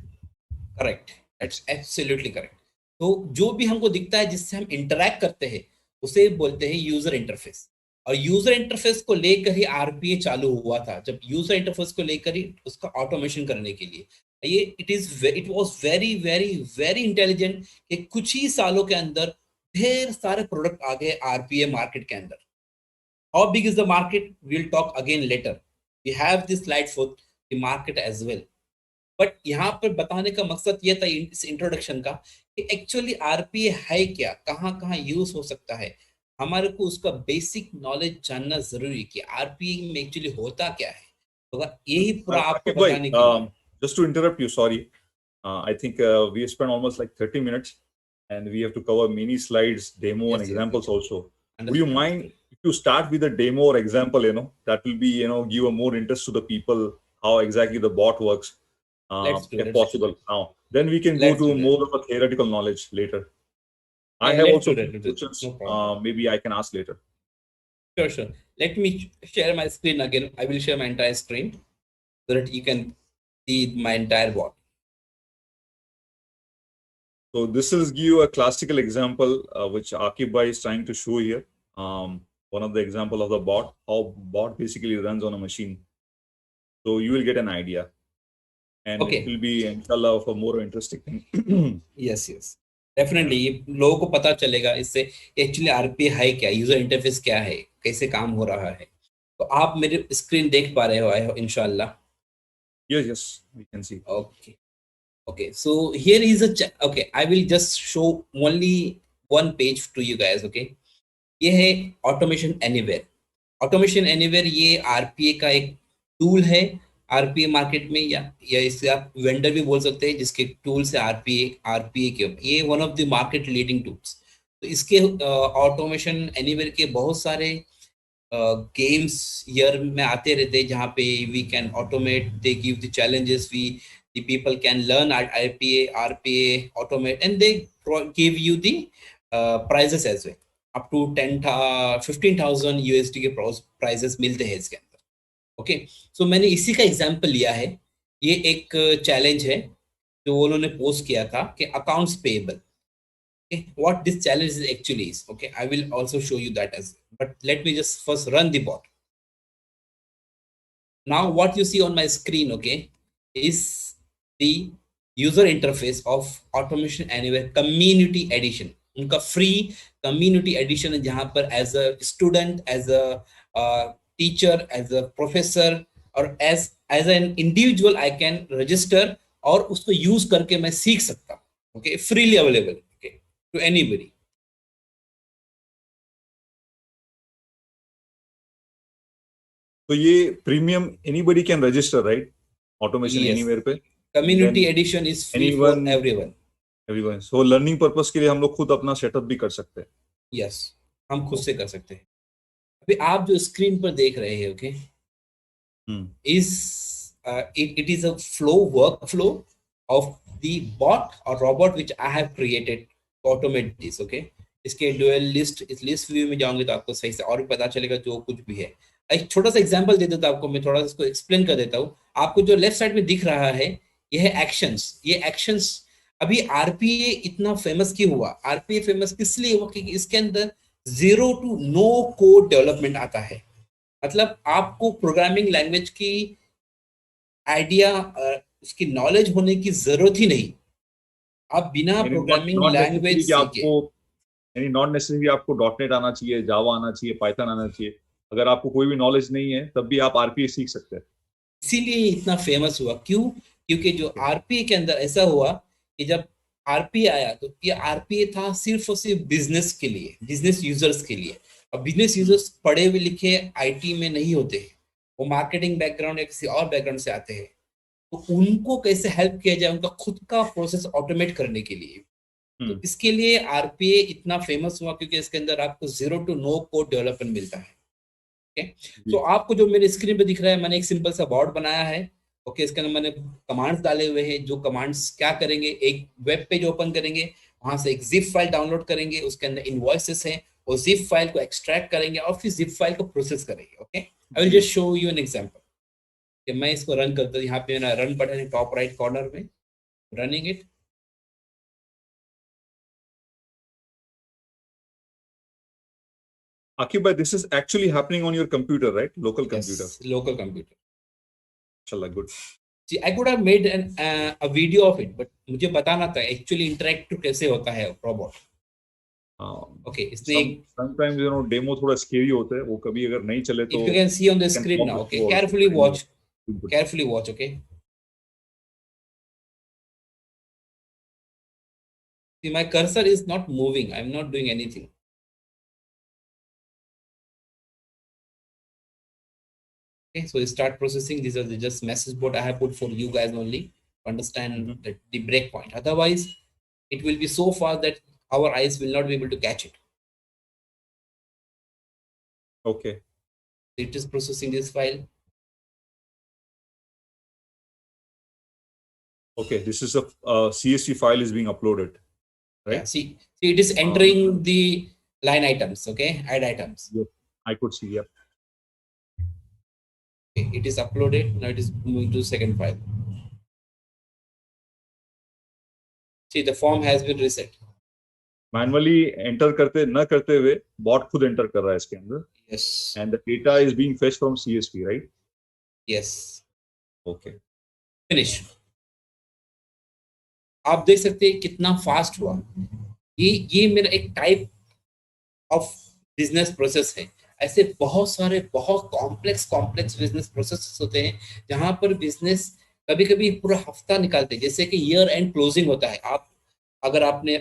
Correct, that's absolutely correct. तो जो भी हमको दिखता है जिससे हम इंटरैक्ट करते हैं उसे बोलते हैं यूजर इंटरफेस। और यूजर इंटरफेस को लेकर ही आरपीए चालू हुआ था, जब यूजर इंटरफेस को लेकर ही उसका ऑटोमेशन करने के लिए ये it was very very very intelligent कि कुछ ही सालों के अंदर ढेर सारे प्रोडक्ट आ गए आरपीए मार्केट के अंदर। How big is the market, we'll talk again later. We have this slide for the market as well. But यहाँ पर बताने का मकसद ये था इस इंट्रोडक्शन का कि एक्चुअली आरपीए है क्या, कहाँ कहाँ यूज हो सकता है। हमारे को उसका बेसिक नॉलेज जानना जरूरी है कि आरपीए में एक्चुअली होता क्या है। तो यही पूरा आपको बताने के लिए। Just to interrupt you, sorry. I think we spent almost like 30 minutes and we have to cover many slides, demo and examples also. Would you mind if you start with a demo or example, that will be, give a more interest to the people, how exactly the bot works. If possible now, then we can go to more of a theoretical knowledge later. I have also questions, maybe I can ask later. Sure. Let me share my screen again. I will share my entire screen so that you can see my entire bot. So this is give you a classical example which Akib bhai is trying to show here. One of the example of the bot, how bot basically runs on a machine. So you will get an idea. And it will be inshallah of a more interesting thing. Yes. Definitely लोगों को पता चलेगा इससे एक्चुअली आरपीए है क्या, यूजर इंटरफेस क्या है, कैसे काम हो रहा है। तो आप मेरे स्क्रीन देख पा रहे हो इंशाल्लाह? Yes, we can see. Okay. So here is okay, I will just show only one page to you guys. Okay, ये है ऑटोमेशन एनीवेयर। ऑटोमेशन एनीवेयर ये आरपीए का एक टूल है आरपीए मार्केट में, या इससे आप वेंडर भी बोल सकते हैं जिसके टूल से आरपीए के ये one of the market leading tools. तो इसके ऑटोमेशन एनीवेयर के बहुत सारे गेम्स ईयर में आते रहते हैं जहाँ पे we can automate, they give the challenges, the people can learn RPA, automate, and they give you the prices as well. Up to 15,000 USD के prices मिलते हैं इसके अंदर। ओके, सो मैंने इसी का एग्जांपल लिया है। ये एक चैलेंज है जो उन्होंने पोस्ट किया था कि accounts payable. Okay, what this challenge is actually is. Okay, I will also show you that as well. But let me just first run the bot. Now what you see on my screen, okay, is the user interface of Automation Anywhere Community Edition. उनका free community edition है जहाँ पर as a student, as a teacher, as a professor और as an individual I can register और उसको use करके मैं सीख सकता हूँ. Okay, freely available. Okay, to anybody. तो ये premium anybody can register, right? Automation Yes. Anywhere पे Community edition is free for anyone- everyone. Everyone. So learning purpose के लिए हम लोग खुद अपना सेटअप भी कर सकते हैं. Yes, हम खुद से कर सकते हैं. अभी आप जो स्क्रीन पर देख रहे हैं, okay, is it is a workflow of the bot or robot which I have created to automate this. Okay, इसके ड्यूअल लिस्ट, इस लिस्ट व्यू में जाओगे तो आपको सही से और भी पता चलेगा जो कुछ भी है. एक छोटा सा एग्जांपल दे देता हूं आपको, मैं थोड़ा सा इसको एक्सप्लेन कर देता हूं. आपको जो लेफ्ट साइड में दिख रहा है ये है एक्शंस. ये एक्शंस अभी आरपीए इतना फेमस क्यों हुआ? आरपीए फेमस इसलिए हुआ क्योंकि इसके अंदर 0 to no कोड डेवलपमेंट आता है. मतलब आपको प्रोग्रामिंग लैंग्वेज की आइडिया, उसकी नॉलेज होने की जरूरत ही नहीं. आप बिना प्रोग्रामिंग लैंग्वेज सीखे, यानी नॉट नेसेसरी आपको डॉटनेट आना चाहिए, जावा आना चाहिए, पाइथन आना चाहिए. अगर आपको कोई भी नॉलेज नहीं है तब भी आप आरपीए सीख सकते हैं. इसीलिए इतना फेमस हुआ. क्यों? क्योंकि जो आरपीए के अंदर ऐसा हुआ कि जब आरपीए आया तो ये आरपीए था सिर्फ और सिर्फ बिजनेस के लिए, बिजनेस यूजर्स के लिए. और बिजनेस यूजर्स पढ़े हुए लिखे आईटी में नहीं होते हैं, वो मार्केटिंग बैकग्राउंड या किसी और बैकग्राउंड से आते हैं. तो उनको कैसे हेल्प किया जाए उनका खुद का प्रोसेस ऑटोमेट करने के लिए. तो इसके लिए आरपीए इतना फेमस हुआ क्योंकि इसके अंदर आपको 0 to no कोड डेवलपमेंट मिलता है. तो आपको जो मेरे स्क्रीन पे दिख रहा है, मैंने एक सिंपल सा बॉट बनाया है. ओके, इसके अंदर मैंने कमांड्स डाले हुए हैं. जो कमांड्स क्या करेंगे, एक वेब पेज ओपन करेंगे, वहां से एक जिप फाइल डाउनलोड करेंगे, उसके अंदर इनवॉइसेस हैं, वो जिप फाइल को एक्सट्रैक्ट करेंगे और फिर जिप फाइल को प्रोसेस करेंगे. Okay, I will just show you an example कि मैं इसको रन करता हूं. यहाँ पे मेरा रन बटन है टॉप राइट कॉर्नर में, running it. Akib bhai, this is actually happening on your computer, right? Local computer. Yes, local computer. Inshallah, good. See, I could have made a video of it, but मुझे बताना था actually interact कैसे होता है robot. Okay, इसने sometimes demo थोड़ा scary होता है, वो कभी अगर नहीं चले तो. If you can see on the screen now, okay, carefully watch, okay. See, my cursor is not moving. I'm not doing anything. Okay, so start processing. These are just message board I have put for you guys only to understand the break point. Otherwise, it will be so fast that our eyes will not be able to catch it. Okay. It is processing this file. Okay, this is a CSV file is being uploaded, right? Yeah, see, it is entering the line items. Okay, add items. Yep, I could see. Yep. Okay, it is uploaded. Now it is moving to second file. See, the form has been reset. Manually enter करते न करते हुए bot खुद enter कर रहा है इसके अंदर. Yes. And the data is being fetched from CSV, right? Yes. Okay. Finish. आप देख सकते हैं कितना फास्ट हुआ. ये मेरा एक टाइप ऑफ बिजनेस प्रोसेस है. ऐसे बहुत सारे बहुत कॉम्प्लेक्स बिजनेस प्रोसेस होते हैं जहां पर बिजनेस कभी कभी पूरा हफ्ता निकालते हैं. जैसे कि ईयर एंड क्लोजिंग होता है. आप अगर आपने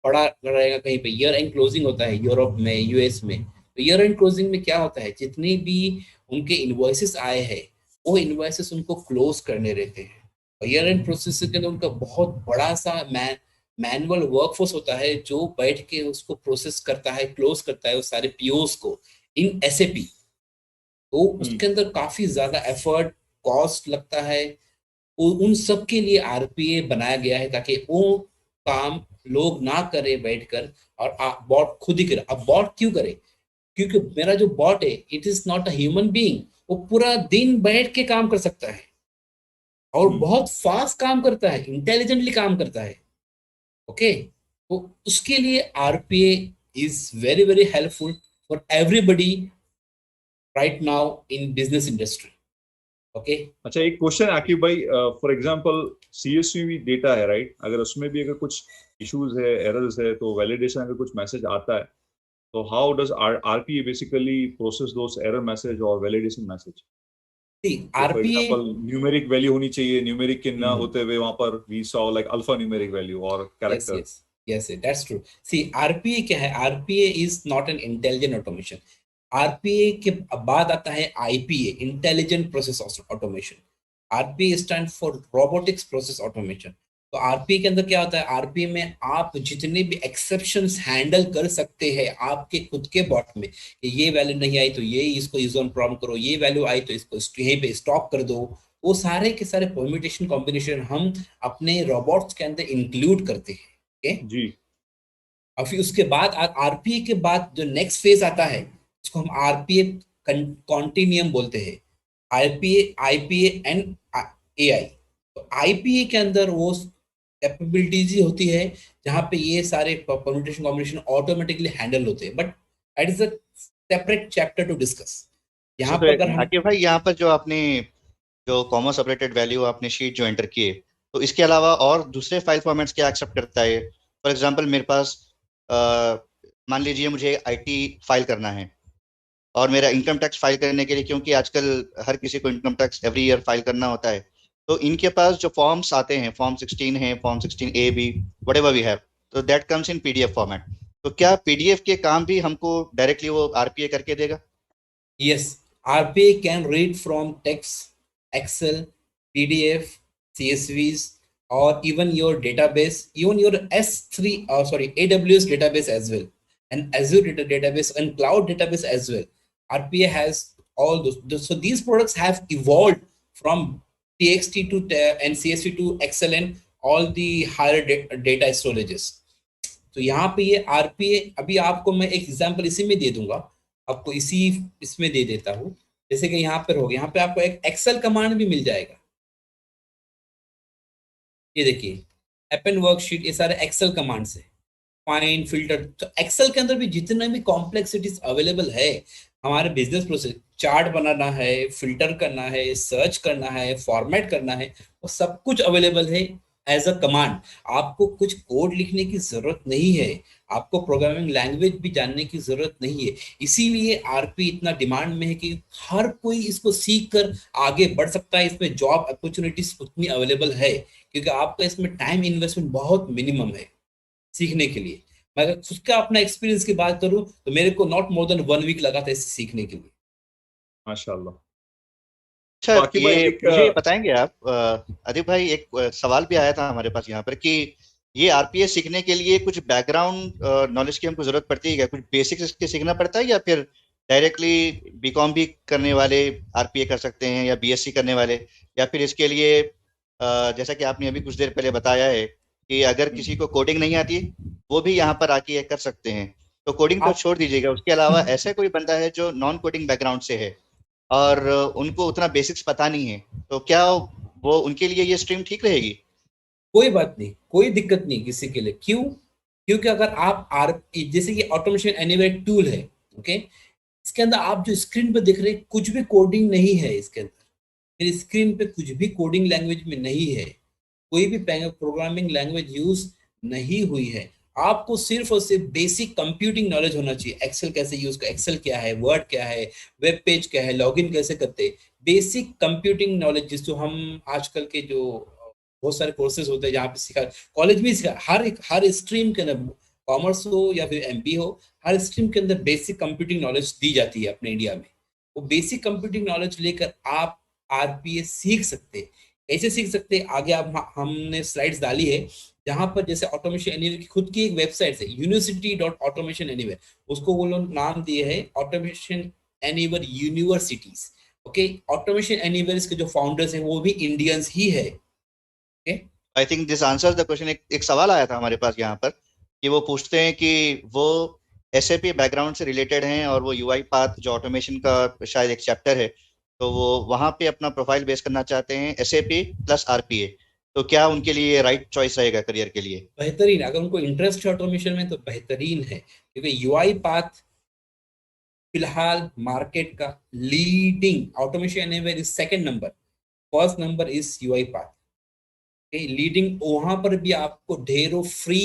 पढ़ा रहेगा कहीं पे, ईयर एंड क्लोजिंग होता है यूरोप में, यूएस में. तो ईयर एंड क्लोजिंग में क्या होता है, जितनी भी उनके इनवॉइसेस आए हैं वो इनवॉइसेस उनको क्लोज करने रहते हैं. और ईयर एंड प्रोसेस के अंदर उनका बहुत बड़ा सा मैनुअल वर्कफोर्स होता है जो बैठ के उसको प्रोसेस करता है, क्लोज करता है उस सारे पीओस को इन एसएपी. तो उसके अंदर काफी ज्यादा एफर्ट, कॉस्ट लगता है. उन सब के लिए आरपीए बनाया गया है ताकि वो काम लोग ना करे बैठकर और बॉट खुद ही करे. अब बॉट क्यों करे? क्योंकि मेरा जो बॉट है it is not a human being. वो पूरा दिन बैठ के काम कर सकता है और बहुत फास्ट काम करता है, इंटेलिजेंटली काम करता है। ओके, तो उसके लिए RPA is very very helpful for everybody right now in business industry. Okay, अच्छा, एक क्वेश्चन आकिब भाई, फॉर एग्जांपल सीएसवी डेटा है राइट, अगर उसमें भी अगर कुछ इश्यूज है, एरर्स है, तो वैलिडेशन अगर कुछ मैसेज आता है, तो how does RPA basically process those error message और validation message? For RPA example numeric value होनी चाहिए, न्यूमेरिक के ना होते हुए वहां पर we saw like alpha numeric value और yes character. yes yes that's true। see RPA क्या है? RPA is not an intelligent automation. RPA के बाद आता है IPA, intelligent process automation. RPA stand for robotics process automation. तो आरपीए के अंदर क्या होता है? आरपीए में आप जितने भी एक्सेप्शंस हैंडल कर सकते हैं आपके खुद के बॉट में, कि ये वैल्यू नहीं आई तो ये इसको यूज ऑन प्रॉम्प्ट करो, ये वैल्यू आई तो इसको यहीं पे स्टॉप कर दो, वो सारे के सारे परम्यूटेशन कॉम्बिनेशन हम अपने रोबोट्स के अंदर इंक्लूड करते हैं। ओके जी। और फिर उसके बाद आरपीए के बाद जो नेक्स्ट फेज आता है उसको हम आरपीए कॉन्टिन्यूम बोलते हैं। RPA, IPA and AI. तो आईपीए के अंदर वो कैपेबिलिटीज ही होती है जहां पे ये सारे परम्यूटेशन कॉम्बिनेशन ऑटोमेटिकली हैंडल होते हैं, but that is a separate chapter two discuss. यहाँ पर अगर तो हम आकिब भाई, यहाँ पर जो आपने जो कॉमा सेपरेटेड वैल्यू आपने शीट जो एंटर किए, तो इसके अलावा और दूसरे फाइल फॉर्मेट्स क्या एक्सेप्ट करता है? फॉर एग्जांपल मेरे पास मान लीजिए मुझे आईटी फाइल करना है, और मेरा इनकम टैक्स फाइल करने के लिए, क्योंकि आजकल हर किसी को income tax every year file करना होता है, तो इनके पास जो फॉर्म्स आते हैं, फॉर्म 16 है, form 16 A B, whatever we have, तो that comes in PDF format. तो क्या पीडीएफ के काम भी हमको डायरेक्टली वो आरपीए करके देगा? Yes, RPA can read from text, Excel, PDF, CSVs, or even your database, even your S3, sorry, AWS database as well, and Azure database and cloud database as well. RPA has all those. So these products have evolved from TXT to and CSV to Excel and all the higher data storages. तो यहाँ पे ये आरपीए, अभी आपको मैं एक एग्जांपल इसी में दे दूंगा, आपको इसी इसमें दे देता हूँ। जैसे कि यहाँ पर हो गया, यहाँ पे आपको एक एक्सेल कमांड भी मिल जाएगा। ये देखिए, एपेंड वर्कशीट, ये सारे एक्सेल कमांड्स है। फाइंड, फिल्टर, तो एक्सेल के अंदर भी जितने भी कॉम्प्लेक्सिटीज अवेलेबल है हमारे बिजनेस प्रोसेस, चार्ट बनाना है, फिल्टर करना है, सर्च करना है, फॉर्मेट करना है, वो सब कुछ अवेलेबल है एज अ कमांड। आपको कुछ कोड लिखने की जरूरत नहीं है, आपको प्रोग्रामिंग लैंग्वेज भी जानने की जरूरत नहीं है। इसीलिए आरपी इतना डिमांड में है कि हर कोई इसको सीख कर आगे बढ़ सकता है। इसमें जॉब अपॉर्चुनिटीज उतनी अवेलेबल है क्योंकि आपका इसमें टाइम इन्वेस्टमेंट बहुत मिनिमम है सीखने के लिए। मैं अगर खुद का अपना एक्सपीरियंस की बात करूं तो मेरे को नॉट मोर देन 1 वीक लगा था इसे सीखने के लिए। माशाल्लाह। अच्छा, बाकी भाई ये एक मुझे ये बताएंगे आप, अदीप भाई, एक सवाल भी आया था हमारे पास यहाँ पर कि ये आरपीए सीखने के लिए कुछ बैकग्राउंड नॉलेज की हमको जरूरत पड़ती है क्या? कुछ बेसिक्स इसके सीखना पड़ता है, या फिर डायरेक्टली बीकॉम भी करने वाले आरपीए कर सकते हैं, या बीएससी करने वाले, या फिर इसके लिए जैसा कि आपने अभी कुछ देर पहले बताया है कि अगर किसी को कोडिंग नहीं आती वो भी यहाँ पर आके कर सकते हैं, तो कोडिंग तो आप छोड़ दीजिएगा, उसके अलावा ऐसा कोई बंदा है जो नॉन कोडिंग बैकग्राउंड से है और उनको उतना बेसिक्स पता नहीं है, तो क्या वो उनके लिए ये स्ट्रीम ठीक रहेगी? कोई बात नहीं, कोई दिक्कत नहीं किसी के लिए। क्यों? क्योंकि अगर आप जैसे कि ऑटोमेशन एनीवेयर टूल है, ओके, इसके अंदर आप जो स्क्रीन पे देख रहे हैं कुछ भी कोडिंग नहीं है इसके अंदर। मेरी स्क्रीन पे कुछ भी कोडिंग लैंग्वेज में नहीं है, कोई भी प्रोग्रामिंग लैंग्वेज यूज नहीं हुई है। आपको सिर्फ और सिर्फ बेसिक कंप्यूटिंग नॉलेज होना चाहिए। एक्सेल कैसे यूज कर, एक्सेल क्या है, वर्ड क्या है, वेब पेज क्या है, लॉगिन कैसे करते हैं, बेसिक कंप्यूटिंग नॉलेज जिसको हम आजकल के जो बहुत सारे कोर्सेज होते हैं जहाँ पे सिखा, कॉलेज में सिखा, हर स्ट्रीम के अंदर, कॉमर्स हो या फिर एमबी हो, हर स्ट्रीम के अंदर बेसिक कंप्यूटिंग नॉलेज दी जाती है अपने इंडिया में। वो बेसिक कंप्यूटिंग नॉलेज लेकर आप आरपीए सीख सकते हैं। कैसे सीख सकते हैं आगे आप, हमने स्लाइड्स डाली है जहां पर जैसे ऑटोमेशन एनीवेयर की खुद की एक वेबसाइट है, यूनिवर्सिटी.ऑटोमेशन एनीवेयर, उसको वो लोग नाम दिए है automation anywhere universities. Okay, automation anywhere के जो फाउंडर्स हैं वो भी इंडियंस ही है। Okay, I think this answers the question. एक सवाल आया था हमारे पास यहाँ पर कि वो पूछते हैं कि वो एसएपी बैकग्राउंड से रिलेटेड हैं और वो यूआई पाथ जो ऑटोमेशन का शायद एक चैप्टर है, तो वो वहाँ पे अपना प्रोफाइल बेस करना चाहते हैं SAP प्लस RPA, तो क्या उनके लिए राइट चॉइस रहेगा करियर के लिए? बेहतरीन, अगर उनको इंटरेस्ट है ऑटोमेशन में तो बेहतरीन है, क्योंकि यूआई पाथ फिलहाल मार्केट का leading, automation anywhere is second number, first number is UI path, leading. वहां पर भी आपको ढेरों फ्री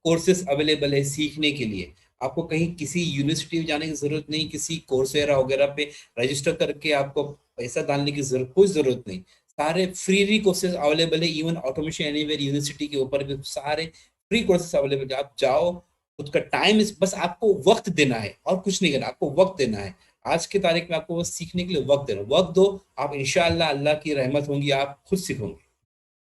कोर्सेज अवेलेबल है सीखने के लिए। आपको कहीं किसी यूनिवर्सिटी में जाने की जरूरत नहीं, किसी कोर्सेरा वगैरह पे रजिस्टर करके आपको पैसा डालने की जरूरत, कोई जरूरत नहीं। सारे फ्री कोर्सेज अवेलेबल है, इवन ऑटोमेशन एनीवेयर यूनिवर्सिटी के ऊपर भी सारे फ्री कोर्सेज अवेलेबल है। आप जाओ, खुद का टाइम, बस आपको वक्त देना है और कुछ नहीं करना, आपको वक्त देना है। आज की तारीख में आपको बस सीखने के लिए वक्त देना, वक्त दो, आप इंशाअल्लाह अल्लाह की रहमत होंगी, आप खुद सीखोगे।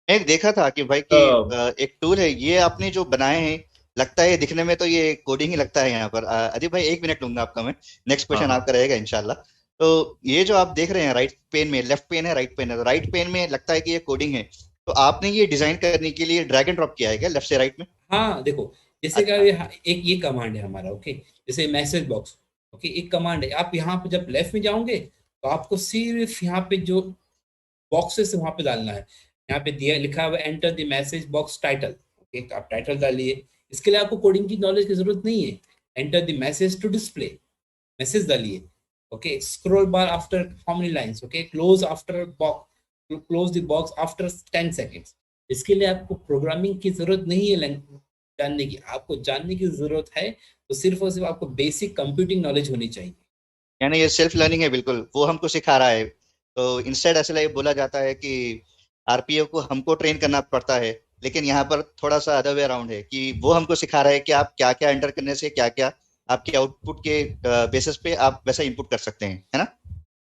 मैं देखा था कि भाई कि एक टूल है ये आपने जो बनाए हैं, लगता है दिखने में तो ये कोडिंग ही लगता है यहाँ पर। अदीब भाई 1 मिनट लूंगा आपका मैं, नेक्स्ट हाँ क्वेश्चन हाँ आपका रहेगा इंशाल्लाह। तो ये जो आप देख रहे हैं राइट पेन में, लेफ्ट पेन है राइट पेन है, तो राइट पेन में लगता है कि ये कोडिंग है, तो आपने ये डिजाइन करने के लिए ड्रैग एंड ड्रॉप किया है क्या लेफ्ट से राइट में? हाँ देखो, जैसे क्या अच्छा। एक ये कमांड है हमारा, ओके, जैसे मैसेज बॉक्स, ओके, एक कमांड है। आप यहाँ पे जब लेफ्ट में जाओगे तो आपको सिर्फ यहाँ पे जो बॉक्सेस वहां पे डालना है। यहाँ पे दिया लिखा हुआ enter the message box title, okay, तो आप टाइटल डालिए। इसके लिए आपको कोडिंग की नॉलेज की जरूरत नहीं है। Enter the message to display, message डालिए, okay, scroll bar after how many lines, okay, close after box, close the box after 10 seconds. इसके लिए आपको प्रोग्रामिंग की जरूरत नहीं है जानने की, आपको जानने की जरूरत है तो सिर्फ और सिर्फ आपको बेसिक कंप्यूटिंग नॉलेज होनी चाहिए। यानी ये सेल्फ लर्निंग है बिल्कुल, वो हमको सिखा रहा है। तो इंस्टेड ऐसे लाइक बोला जाता है कि RPO को हमको ट्रेन करना पड़ता है, लेकिन यहाँ पर थोड़ा सा अदर वे अराउंड है कि वो हमको सिखा रहा है कि आप क्या क्या एंटर करने से क्या क्या आपके आउटपुट के बेसिस पे आप वैसा इनपुट कर सकते हैं, है ना?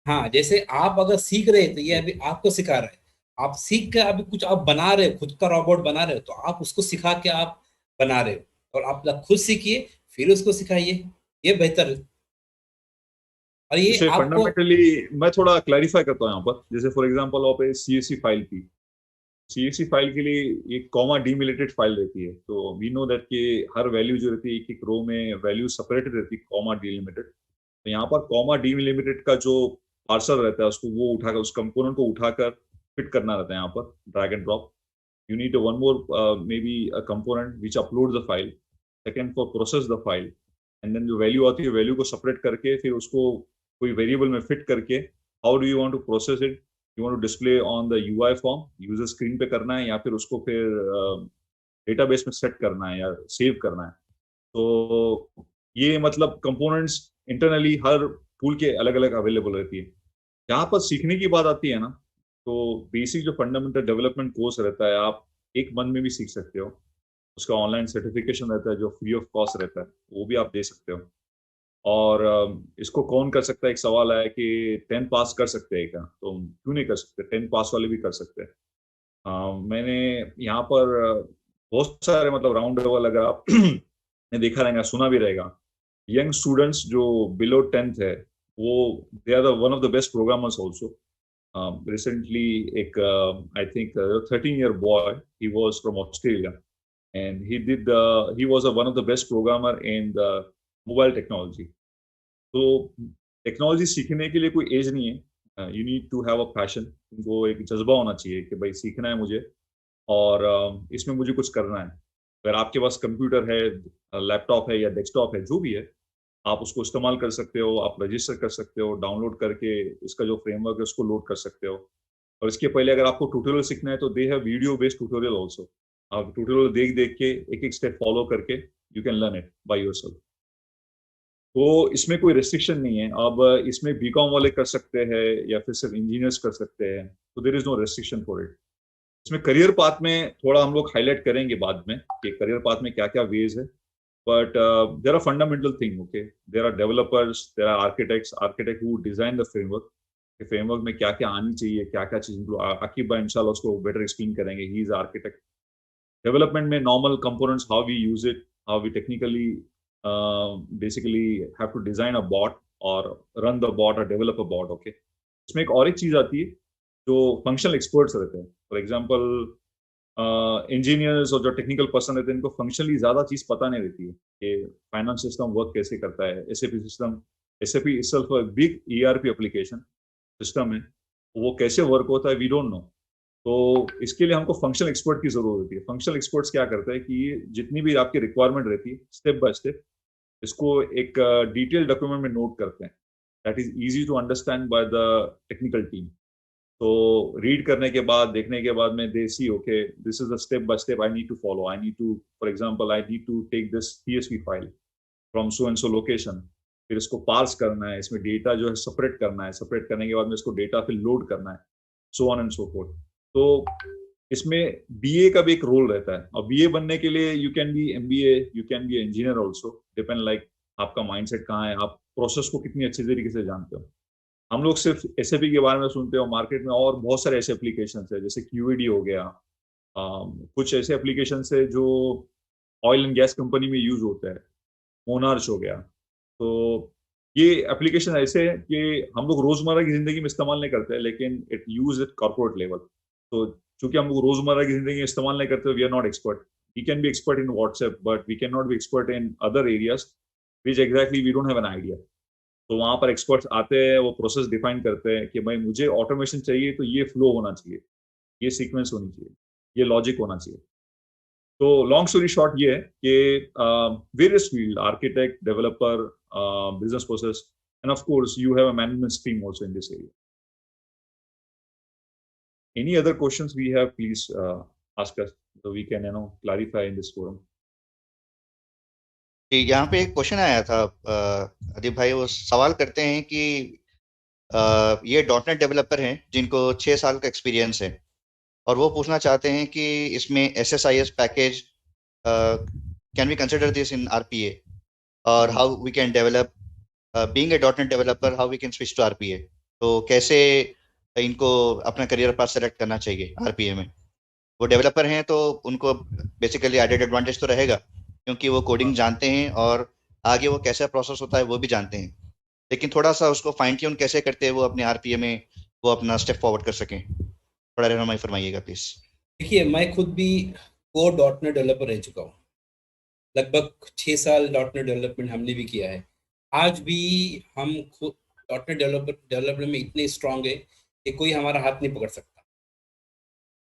हाँ, जैसे आप अगर सीख रहे हैं तो ये अभी आपको सिखा रहा है। आप सीख के अभी कुछ आप बना रहे हो, खुद का रोबोट बना रहे हो, तो आप उसको सिखा के आप बना रहे हो, और आप खुद सीखिए फिर उसको सिखाइए, ये बेहतर है। और ये जैसे आपको, फंडामेंटली मैं थोड़ा क्लैरिफाई करता हूँ यहाँ पर। जैसे फॉर एग्जांपल आप CSV फाइल की, CSV फाइल के लिए एक कॉमा डिमिलेटेड फाइल रहती है, तो वी नो दैट कि हर वैल्यू जो रहती है एक एक रो में वैल्यू सेपरेटेड रहती है, कॉमा डिलिमिटेड। तो यहाँ पर कॉमा डिलिमिटेड का जो पार्सर रहता है उसको वो उठाकर, उस कंपोनेंट को उठाकर फिट करना रहता है यहाँ पर drag and drop. You need one more maybe a component which uploads the file, second for process the file, and then जो वैल्यू आती है वैल्यू को सेपरेट करके फिर उसको कोई वेरिएबल में फिट करके how do you want to process it, you want to display on the UI form, user screen पे करना है या फिर उसको फिर डेटाबेस में सेट करना है या सेव करना है। तो ये मतलब कंपोनेंट्स इंटरनली हर टूल के अलग अलग अवेलेबल रहती है। जहाँ पर सीखने की बात आती है ना, तो बेसिक जो फंडामेंटल डेवलपमेंट कोर्स रहता है आप एक मंथ में भी सीख सकते हो। उसका ऑनलाइन सर्टिफिकेशन रहता है जो फ्री ऑफ कॉस्ट रहता है, वो भी आप दे सकते हो। और इसको कौन कर सकता है, एक सवाल आया कि 10th पास कर सकते हैं क्या, तो क्यों नहीं कर सकते, 10th पास वाले भी कर सकते हैं। मैंने यहाँ पर बहुत सारे मतलब राउंड लेवल अगर आप ने देखा रहेगा, सुना भी रहेगा, यंग स्टूडेंट्स जो बिलो 10th है वो they are one of the best programmers also. Recently, I think a 13-year boy, he was from Australia, and he was one of the best programmer in the mobile technology. तो टेक्नोलॉजी सीखने के लिए कोई एज नहीं है, you need to have a passion, तुमको एक जज्बा होना चाहिए कि भाई सीखना है मुझे और इसमें मुझे कुछ करना है। अगर आपके पास कंप्यूटर है, लैपटॉप है या डेस्कटॉप है, जो भी है, आप उसको इस्तेमाल कर सकते हो, आप रजिस्टर कर सकते हो, डाउनलोड करके इसका जो फ्रेमवर्क है उसको लोड कर सकते हो। और इसके पहले अगर आपको ट्यूटोरियल सीखना है तो they have video based tutorial also. आप ट्यूटोरियल देख देख के एक एक स्टेप फॉलो करके you can learn it by yourself. तो इसमें कोई रेस्ट्रिक्शन नहीं है। अब इसमें बीकॉम वाले कर सकते हैं या फिर सिर्फ इंजीनियर्स कर सकते हैं, तो there is no restriction for it. इसमें करियर पाथ में थोड़ा हम लोग हाईलाइट करेंगे बाद में कि करियर पाथ में क्या क्या वेज है। But there are fundamental things, okay? There are developers, there are architect who design the framework. कि framework में क्या क्या आनी चाहिए, क्या क्या चीज, आकिब भाई इंशाल्लाह उसको better explain करेंगे, he is architect. Development में normal components, how we use it, how we technically basically have to design a bot or run the bot or develop a bot, okay? इसमें एक और एक चीज आती है जो functional experts रहते हैं। For example, इंजीनियर्स और जो टेक्निकल पर्सन रहते हैं इनको फंक्शनली ज्यादा चीज पता नहीं रहती है कि फाइनेंस सिस्टम वर्क कैसे करता है। SAP system, SAP itself a big ERP application, system है, वो कैसे वर्क होता है वी डोंट नो। तो इसके लिए हमको फंक्शनल एक्सपर्ट की जरूरत होती है। फंक्शनल एक्सपर्ट्स क्या करते हैं कि ये जितनी भी आपकी रिक्वायरमेंट रहती है स्टेप बाय स्टेप इसको एक डिटेल डॉक्यूमेंट में नोट करते हैं, that is easy to understand by the technical team. तो रीड करने के बाद, देखने के बाद में they see okay this is the step by step I need to follow, I need to for example I need to take this PSV file from so and so location, फिर इसको पार्स करना है, इसमें डेटा जो है सेपरेट करना है, सेपरेट करने के बाद में इसको डेटा फिर लोड करना है, so on and so fourth. तो इसमें बीए का भी एक रोल रहता है, और बीए बनने के लिए you can be MBA, you can be engineer also, depend like आपका माइंडसेट कहाँ है, आप प्रोसेस को कितनी अच्छी तरीके से जानते हो। हम लोग सिर्फ एसएपी के बारे में सुनते हो, मार्केट में और बहुत सारे ऐसे एप्लीकेशन है जैसे क्यूईडी हो गया, कुछ ऐसे एप्लीकेशन है जो ऑयल एंड गैस कंपनी में यूज होता है, मोनार्च हो गया। तो ये एप्लीकेशन ऐसे है कि हम लोग रोजमर्रा की जिंदगी में इस्तेमाल नहीं करते, लेकिन it use at corporate level. तो चूंकि हम लोग रोजमर्रा की जिंदगी में इस्तेमाल नहीं करते, we are not expert. We can be expert in WhatsApp but we can not be expert in other areas which exactly we don't have an idea. तो वहां पर एक्सपर्ट्स आते हैं, वो प्रोसेस डिफाइन करते हैं कि भाई मुझे ऑटोमेशन चाहिए तो ये फ्लो होना चाहिए, ये सीक्वेंस होनी चाहिए, ये लॉजिक होना चाहिए। तो लॉन्ग स्टोरी शॉर्ट ये है कि various field, architect, developer, business process, end of course you have a management stream also in this area. Any other questions we have, please ask us so we can clarify in this forum. यहाँ पे एक क्वेश्चन आया था, अदीप भाई वो सवाल करते हैं कि ये डॉटनेट डेवलपर हैं जिनको 6 साल का एक्सपीरियंस है, और वो पूछना चाहते हैं कि इसमें SSIS package can we consider this in RPA, और how we can develop being a dotnet developer, how we can switch to RPA। तो कैसे इनको अपना करियर पाथ सेलेक्ट करना चाहिए RPA में? वो डेवलपर हैं तो उनको बेसिकली एडेड एडवांटेज तो रहेगा क्योंकि वो कोडिंग जानते हैं और आगे वो कैसा प्रोसेस होता है वो भी जानते हैं, लेकिन थोड़ा सा उसको फाइन ट्यून कैसे करते हैं वो अपने RPA में वो अपना स्टेप फॉरवर्ड कर सकें, थोड़ा रहनुमाई फरमाइएगा प्लीज। देखिए, मैं खुद भी कोर डॉटनेट डेवलपर रह चुका हूँ, लगभग 6 साल डॉटनेट डेवलपमेंट हमने भी किया है। आज भी हम खुद डॉटनेट डेवलपमेंट में इतने स्ट्रांग है कि कोई हमारा हाथ नहीं पकड़ सकता।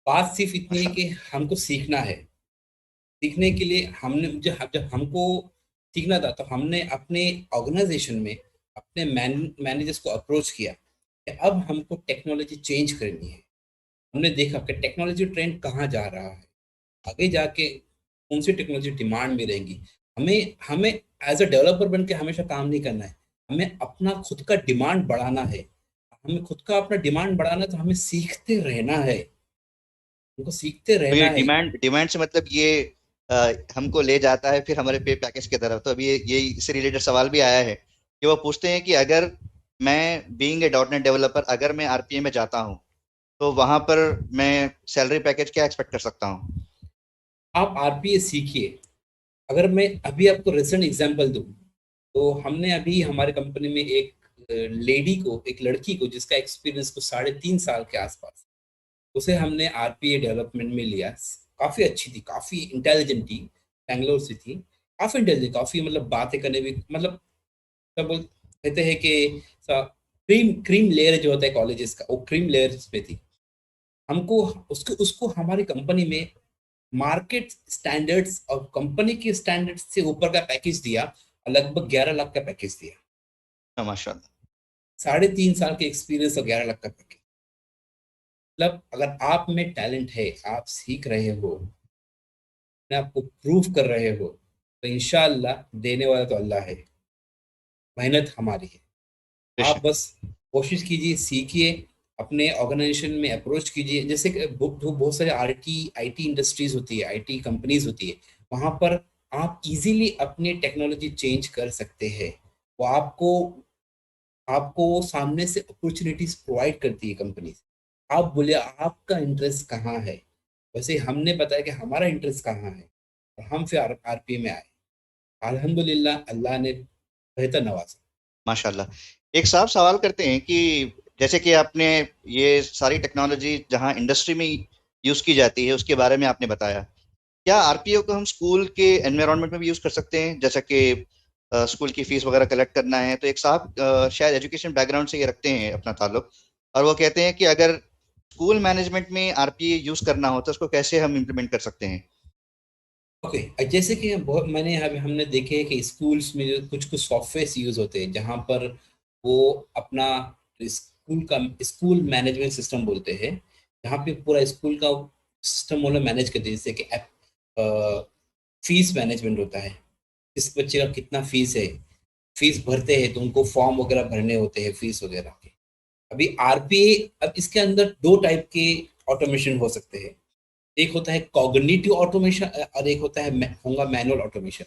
बात सिर्फ इतनी है कि हमको सीखना है। सीखने के लिए हमने जब हमको सीखना था तो हमने अपने ऑर्गेनाइजेशन में अपने मैनेजर्स को अप्रोच किया कि अब हमको टेक्नोलॉजी चेंज करनी है। हमने देखा कि टेक्नोलॉजी ट्रेंड कहाँ जा रहा है, आगे जाके कौन सी टेक्नोलॉजी डिमांड में रहेंगी। हमें एज अ डेवलपर बन के हमेशा काम नहीं करना है, हमें अपना खुद का डिमांड बढ़ाना है। हमें खुद का अपना डिमांड बढ़ाना है तो हमें सीखते रहना है, हमको सीखते तो रहना ये है। डिमांड से मतलब ये हमको ले जाता है फिर हमारे पे पैकेज की तरफ। तो अभी ये इससे रिलेटेड सवाल भी आया है कि वो पूछते हैं कि अगर मैं बीइंग ए डॉटनेट डेवलपर अगर मैं RPA में जाता हूँ तो वहां पर मैं सैलरी पैकेज क्या एक्सपेक्ट कर सकता हूँ? आप RPA सीखिए। अगर मैं अभी आपको रिसेंट एग्जांपल दूं तो हमने अभी हमारे कंपनी में एक लड़की को जिसका एक्सपीरियंस को 3.5 साल के आसपास, उसे हमने RPA डेवलपमेंट में लिया। काफ़ी अच्छी थी, काफ़ी इंटेलिजेंट थी, बैंगलोर से थी, काफ़ी इंटेलिजेंट, काफ़ी मतलब बातें करने भी मतलब सब कहते हैं कि क्रीम लेयर जो होता है कॉलेजेस का, वो क्रीम लेयर पे थी। हमको उसको हमारी कंपनी में मार्केट स्टैंडर्ड्स और कंपनी के स्टैंडर्ड्स से ऊपर का पैकेज दिया, लगभग 11 लाख का पैकेज दिया। माशाल्लाह। 3.5 साल के एक्सपीरियंस और 11 लाख का पैकेज। मतलब अगर आप में टैलेंट है, आप सीख रहे हो, अपने आपको प्रूव कर रहे हो, तो इंशाअल्लाह देने वाला तो अल्लाह है, मेहनत हमारी है। आप बस कोशिश कीजिए, सीखिए, अपने ऑर्गेनाइजेशन में अप्रोच कीजिए। जैसे कि बहुत सारे आईटी इंडस्ट्रीज होती है, आईटी कंपनीज होती है, वहाँ पर आप इजीली अपनी टेक्नोलॉजी चेंज कर सकते हैं। वो आपको सामने से अपॉर्चुनिटीज प्रोवाइड करती है कंपनी। आप बोले आपका इंटरेस्ट कहाँ है, वैसे हमने बताया कि हमारा इंटरेस्ट कहाँ है और हम फिर RPA में आए। अल्हम्दुलिल्लाह, अल्लाह ने बेहतर नवाजा। माशाल्लाह। एक साहब सवाल करते हैं कि जैसे कि आपने ये सारी टेक्नोलॉजी जहां इंडस्ट्री में यूज की जाती है उसके बारे में आपने बताया, क्या RPA को हम स्कूल के एनवायरनमेंट में भी यूज कर सकते हैं? जैसा कि स्कूल की फीस वगैरह कलेक्ट करना है, तो एक साहब शायद एजुकेशन बैकग्राउंड से ये रखते हैं अपना ताल्लुक, और वो कहते हैं कि अगर स्कूल मैनेजमेंट में आरपीए यूज करना हो तो उसको कैसे हम इम्प्लीमेंट कर सकते हैं? ओके, जैसे कि बहुत मैंने हमने देखे हैं कि स्कूल्स में जो कुछ कुछ सॉफ्टवेयर यूज होते हैं जहाँ पर वो अपना स्कूल मैनेजमेंट सिस्टम बोलते हैं, जहाँ पे पूरा स्कूल का सिस्टम वो लोग मैनेज करते हैं। जैसे कि फीस मैनेजमेंट होता है, इस बच्चे का कितना फीस है, फीस भरते हैं तो उनको फॉर्म वगैरह भरने होते हैं फीस वगैरह के। अभी आरपीए, अब इसके अंदर दो टाइप के ऑटोमेशन हो सकते हैं। एक होता है कॉग्निटिव ऑटोमेशन और एक होता है होगा manual automation.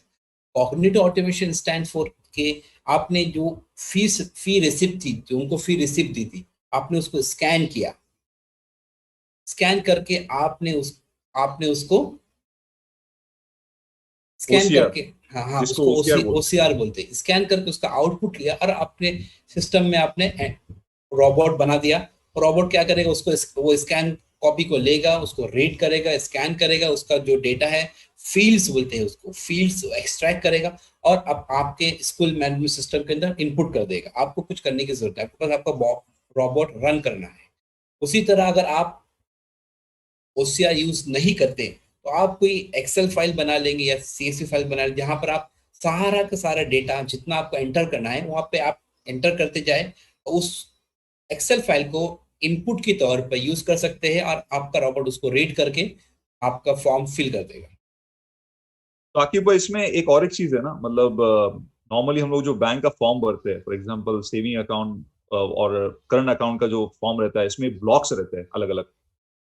Cognitive automation stand for के आपने जो फी रिसिप्ट थी, जो उनको फी रिसिप्ट दी थी, आपने उसको स्कैन किया, स्कैन करके आपने उसको स्कैन ओसीआर, करके, हाँ हाँ, जिसको उसको ओसीआर बोलते ओसीआर बोलते हैं। स्कैन करके उसका आउटपुट लिया और अपने सिस्टम में आपने रोबोट बना दिया। रोबोट क्या करेगा, उसको वो स्कैन कॉपी को लेगा, उसको रीड करेगा, स्कैन करेगा, उसका जो डेटा है, फील्ड्स बोलते हैं उसको, फील्ड्स एक्सट्रैक्ट करेगा और अब आपके स्कूल मैनेजमेंट सिस्टम के अंदर इनपुट कर देगा। आपको कुछ करने की जरूरत है, आपके पास आपका रोबोट रन करना है। उसी तरह अगर आप ओसीआर यूज नहीं करते तो आप कोई एक्सेल फाइल बना लेंगे या सीएसवी फाइल बना लेंगे, जहां पर आप सारा का सारा डेटा जितना आपको एंटर करना है वहां पे आप एंटर करते जाए, और उस एक्सेल फाइल को इनपुट के तौर पर यूज कर सकते हैं और आपका रोबोट उसको रीड करके आपका फॉर्म फिल कर देगा। तो आकिब भाई, इसमें एक और एक चीज है ना, मतलब नॉर्मली हम लोग जो बैंक का फॉर्म भरते हैं, फॉर एग्जांपल सेविंग अकाउंट और करंट अकाउंट का जो फॉर्म रहता है, इसमें ब्लॉक्स रहते हैं अलग अलग,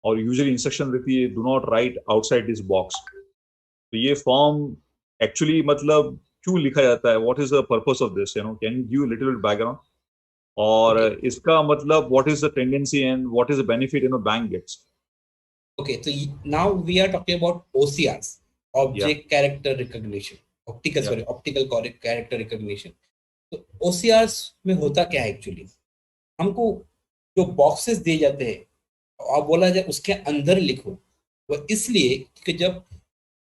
और यूजुअली इंस्ट्रक्शन रहती है, do not write outside this box. तो ये फॉर्म एक्चुअली मतलब क्यों लिखा जाता है? What is the purpose of this, can you give little bit background? और ओके इसका मतलब what is the tendency and what is the benefit bank gets? Okay, तो now we are talking about OCRs, या ऑब्जेक्ट कैरेक्टर रिकॉग्निशन, या ऑप्टिकल कैरेक्टर रिकॉग्निशन। तो ओसीआरस में होता क्या है एक्चुअली, हमको जो बॉक्सेस दिए जाते हैं और बोला जाए उसके अंदर लिखो, वो इसलिए कि जब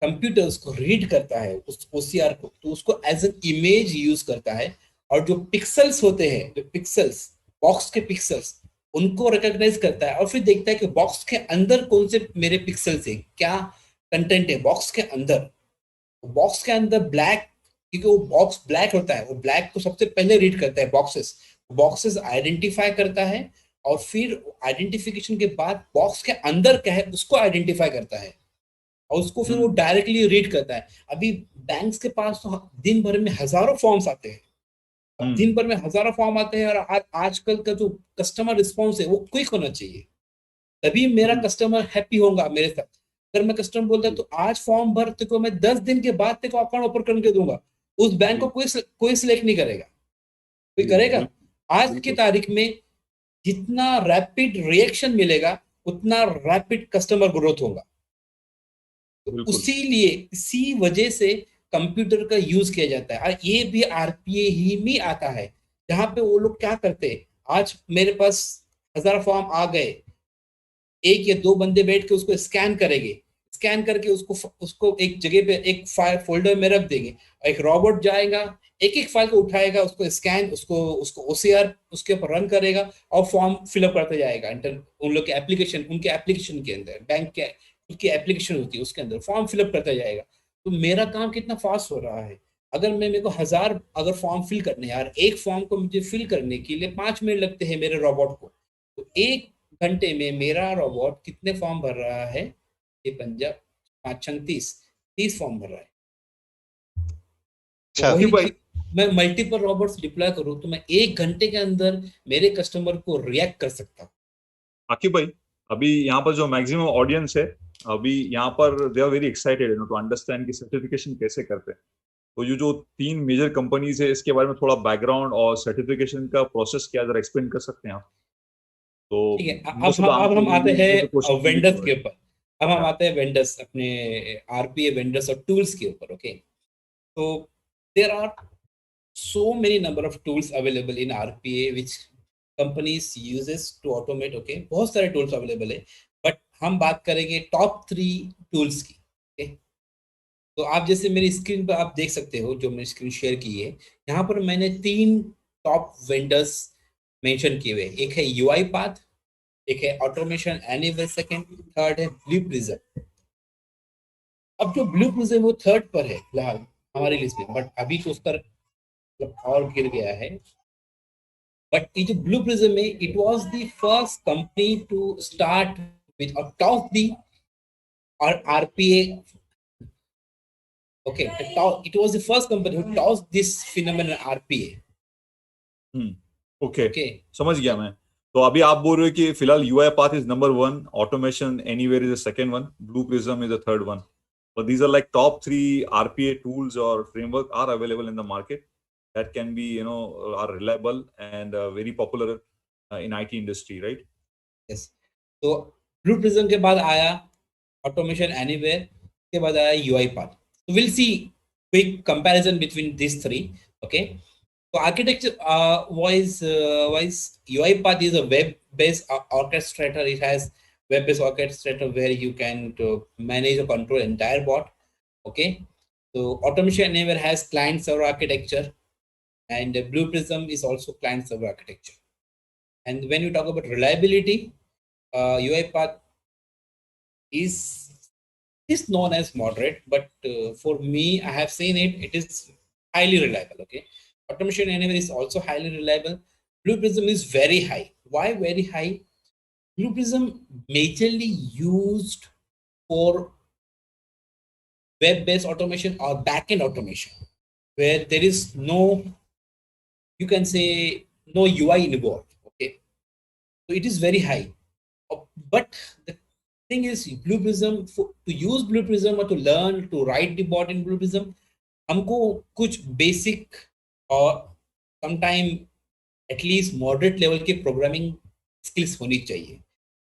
कंप्यूटर उसको रीड करता है उस ओसीआर को, तो उसको एज एन इमेज यूज करता है। और जो पिक्सल्स होते हैं, जो पिक्सल्स, बॉक्स के पिक्सल्स, उनको रिकॉग्नाइज करता है और फिर देखता है कि बॉक्स के अंदर कौन से मेरे पिक्सल्स है, क्या कंटेंट है बॉक्स के अंदर। बॉक्स के अंदर ब्लैक, क्योंकि वो बॉक्स ब्लैक होता है, वो ब्लैक को सबसे पहले रीड करता है बॉक्सेस, बॉक्सेस आइडेंटिफाई करता है और फिर आइडेंटिफिकेशन के बाद बॉक्स के अंदर क्या है उसको आइडेंटिफाई करता है और उसको फिर वो डायरेक्टली रीड करता है। अभी बैंक्स के पास तो दिन भर में हजारों फॉर्म्स आते हैं, अब दिन भर में हजारों फॉर्म आते हैं, और आजकल का जो कस्टमर रिस्पॉन्स है वो क्विक होना चाहिए, तभी मेरा कस्टमर हैप्पी होगा मेरे साथ। अगर मैं कस्टमर बोलता है तो आज फॉर्म भर, तेको मैं 10 दिन के बाद तेको अकाउंट ओपन करके दूंगा, उस बैंक को कोई सिलेक्ट नहीं करेगा, कोई करेगा? आज की तारीख में जितना रैपिड रिएक्शन मिलेगा उतना रैपिड कस्टमर ग्रोथ होगा। तो बिल्कुल इसी वजह से कंप्यूटर का यूज किया जाता है, और ये भी आरपीए ही में आता है, जहां पे वो लोग क्या करते हैं, आज मेरे पास हजार फॉर्म आ गए, एक या दो बंदे बैठ के उसको स्कैन करेंगे, स्कैन करके उसको उसको एक जगह पे एक फाइल फोल्डर में रख देंगे, एक रोबोट जाएगा, एक एक फाइल को उठाएगा, उसको स्कैन, उसको उसको ओसीआर उसके ऊपर रन करेगा और फॉर्म फिलअप करते जाएगा। उन लोग के एप्लीकेशन, उनके एप्लीकेशन के अंदर, बैंक के उसकी एप्लीकेशन होती है उसके अंदर फॉर्म फिलअप करता जाएगा। तो मेरा काम कितना फास्ट हो रहा है, अगर मेरे को हजार अगर फॉर्म फिल करने हैं यार, एक फॉर्म को मुझे फिल करने के लिए 5 मिनट लगते हैं मेरे रोबोट को, तो 1 घंटे में मेरा रोबोट कितने फॉर्म भर रहा है? ये पंजाब, 5 6 30, 30 फॉर्म भर रहा है। तो अच्छा। वही आकिब भाई, चीज, मैं मल्टीपल रोबोट्स डिप्लॉय करूँ तो मैं 1 घंटे के अंदर मेरे कस्टमर को रिएक्ट कर सकता हूँ। आकिब भाई, अभी यहाँ पर जो मैक्सिमम ऑडियंस है, अभी यहाँ पर they are very excited to understand कि सर्टिफिकेशन कैसे करते हैं। तो ये जो 3 मेजर कंपनीज है, इसके बारे में थोड़ा बैकग्राउंड और सर्टिफिकेशन का प्रोसेस क्या, जरा एक्सप्लेन कर सकते हैं आप? तो ठीक है, मोस्ट ऑफ द अब हम आते हैं क्वेश्चन वेंडर्स भी के ऊपर। अब हम आते हैं वेंडर्स, अपने आरपीए वेंडर्स और टूल्स के ऊपर। ओके, तो there are so many number of tools available in RPA which companies uses to automate। okay, बहुत सारे tools available है, बट हम बात करेंगे टॉप 3 टूल्स की। okay? तो आप जैसे मेरी स्क्रीन पर आप देख सकते हो, जो मैंने स्क्रीन शेयर की है, यहाँ पर मैंने 3 टॉप वेंडर्स मेंशन किए हुए, एक है यूआई पाथ, एक है ऑटोमेशन एनीवेयर सेकंड, थर्ड है ब्लू प्रिज्म। अब जो ब्लू प्रिज्म वो थर्ड पर है फिलहाल हमारी लिस्ट में, बट अभी तो उसका और गिर गया है। बट ये जो ब्लू प्रिज्म में, it was the first company to start with और टॉप दी और RPA. Okay, it was the first company who tossed this phenomenon RPA. Okay Okay. समझ गया मैं। तो अभी आप बोल रहे हो कि फिलहाल UI path is number 1, automation anywhere is the second one, blue prism is the third one, but these are like top 3 RPA tools or framework are available in the market that can be, you know, are reliable and very popular in IT industry, right? Yes. तो ब्लू प्रिज्म के बाद आया ऑटोमेशन एनीवेयर, के बाद आया UI path. So we'll see quick comparison between these three. Okay. So architecture wise UiPath is a web-based orchestrator. It has web-based orchestrator where you can manage or control entire bot. Okay. So automation anywhere has client-server architecture, and Blue Prism is also client-server architecture. And when you talk about reliability, UiPath is known as moderate, but for me, I have seen it. It is highly reliable. Okay, automation anywhere is also highly reliable. Blue Prism is very high. Why very high? Blue Prism majorly used for web-based automation or backend automation, where there is no, you can say, no UI involved. Okay, so it is very high. But the thing is, Blue Prism, to use Blue Prism or to learn to write the bot in Blue Prism, हमको कुछ बेसिक और समटाइम एटलीस्ट मॉडरेट लेवल की प्रोग्रामिंग स्किल्स होनी चाहिए।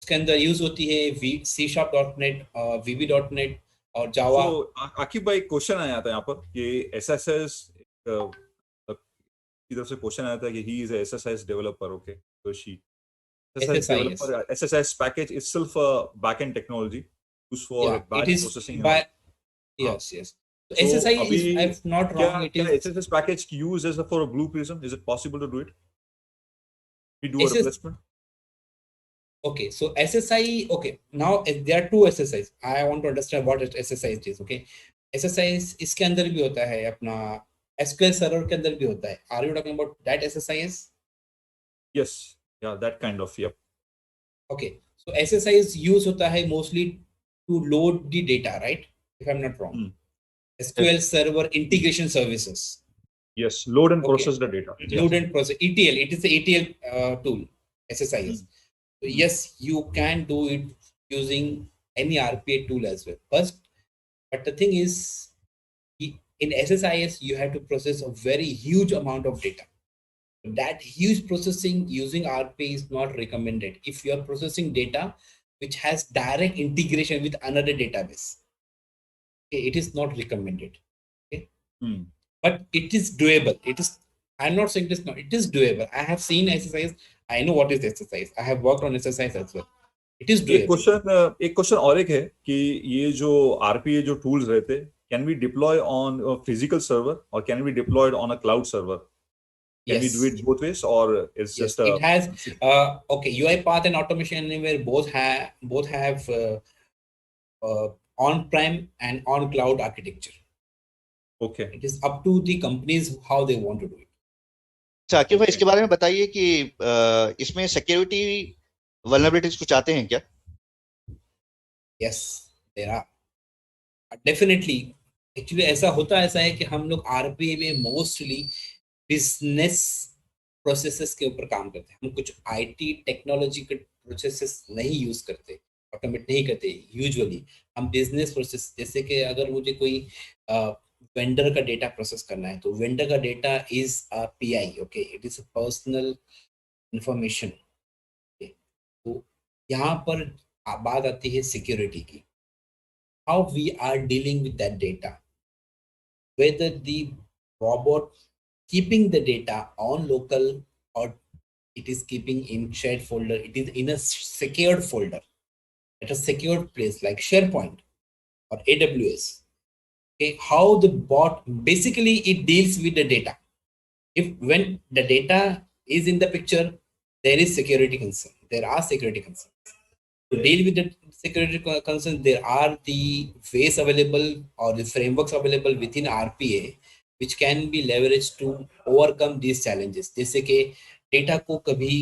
उसके अंदर यूज होती है C#.net, VB.net और जावा। आकिब भाई क्वेश्चन आया था यहाँ पर कि SSS की तरफ से क्वेश्चन आया था कि he is SSS developer. Okay, तो she SSS developer, SSS package itself a backend technology used for batch processing. Yes. So SSI is, if not wrong, it is SSS package used as for a Blue Prism. Is it possible to do it? We do a replacement. Okay, so SSI. Okay, now there are two SSIs. I want to understand what SSI is. Okay, SSI इसके अंदर भी होता है, अपना SQL server के अंदर भी होता है. Are you talking about that SSIS? Yes. Yeah, that kind of, yep. Okay, so SSIS use होता है mostly to load the data, right? If I'm not wrong. SQL Server Integration Services. Yes, load and process the data. Load and process, ETL. It is the ETL tool, SSIS. So yes, you can do it using any RPA tool as well. But the thing is, in SSIS, you have to process a very huge amount of data. That huge processing using RPA is not recommended if you are processing data which has direct integration with another database. Okay, it is not recommended. Okay, but it is doable. It is. I'm not saying this. No, it is doable. I have seen SSIS. I know what is SSIS. I have worked on SSIS as well. It is doable. एक क्वेश्चन और एक है कि ये जो RPA जो tools रहते, can we deploy on a physical server or can we deploy it on a cloud server? Can we do it both ways, or it's just it has okay, UiPath and Automation Anywhere both have on-prem and on-cloud architecture. Okay, it is up to the companies how they want to do it. अच्छा आकिब भाई, इसके बारे में बताइए कि इसमें सिक्योरिटी वल्नरेबिलिटीज कुछ आते हैं क्या? Yes, there are definitely. Actually ऐसा है कि हम लोग RPA में मोस्टली बिजनेस प्रोसेसेस के ऊपर काम करते हैं. हम कुछ IT टेक्नोलॉजी के प्रोसेसेस नहीं यूज करते, ऑटोमेट नहीं करते. यूजुअली हम बिजनेस प्रोसेस, जैसे कि अगर मुझे कोई वेंडर का डेटा प्रोसेस करना है, तो वेंडर का data is PI. Okay, it is a personal information. तो यहाँ पर बात आती है सिक्योरिटी की. How we are dealing with that data, whether the robot keeping the data on local or it is keeping in shared folder, it is in a secured folder at a secured place like SharePoint or AWS. Okay, how the bot basically it deals with the data. If when the data is in the picture, there is security concern. There are security concerns. To deal with the security concerns, there are the ways available or the frameworks available within RPA which can be leveraged to overcome these challenges. जैसे कि डेटा को कभी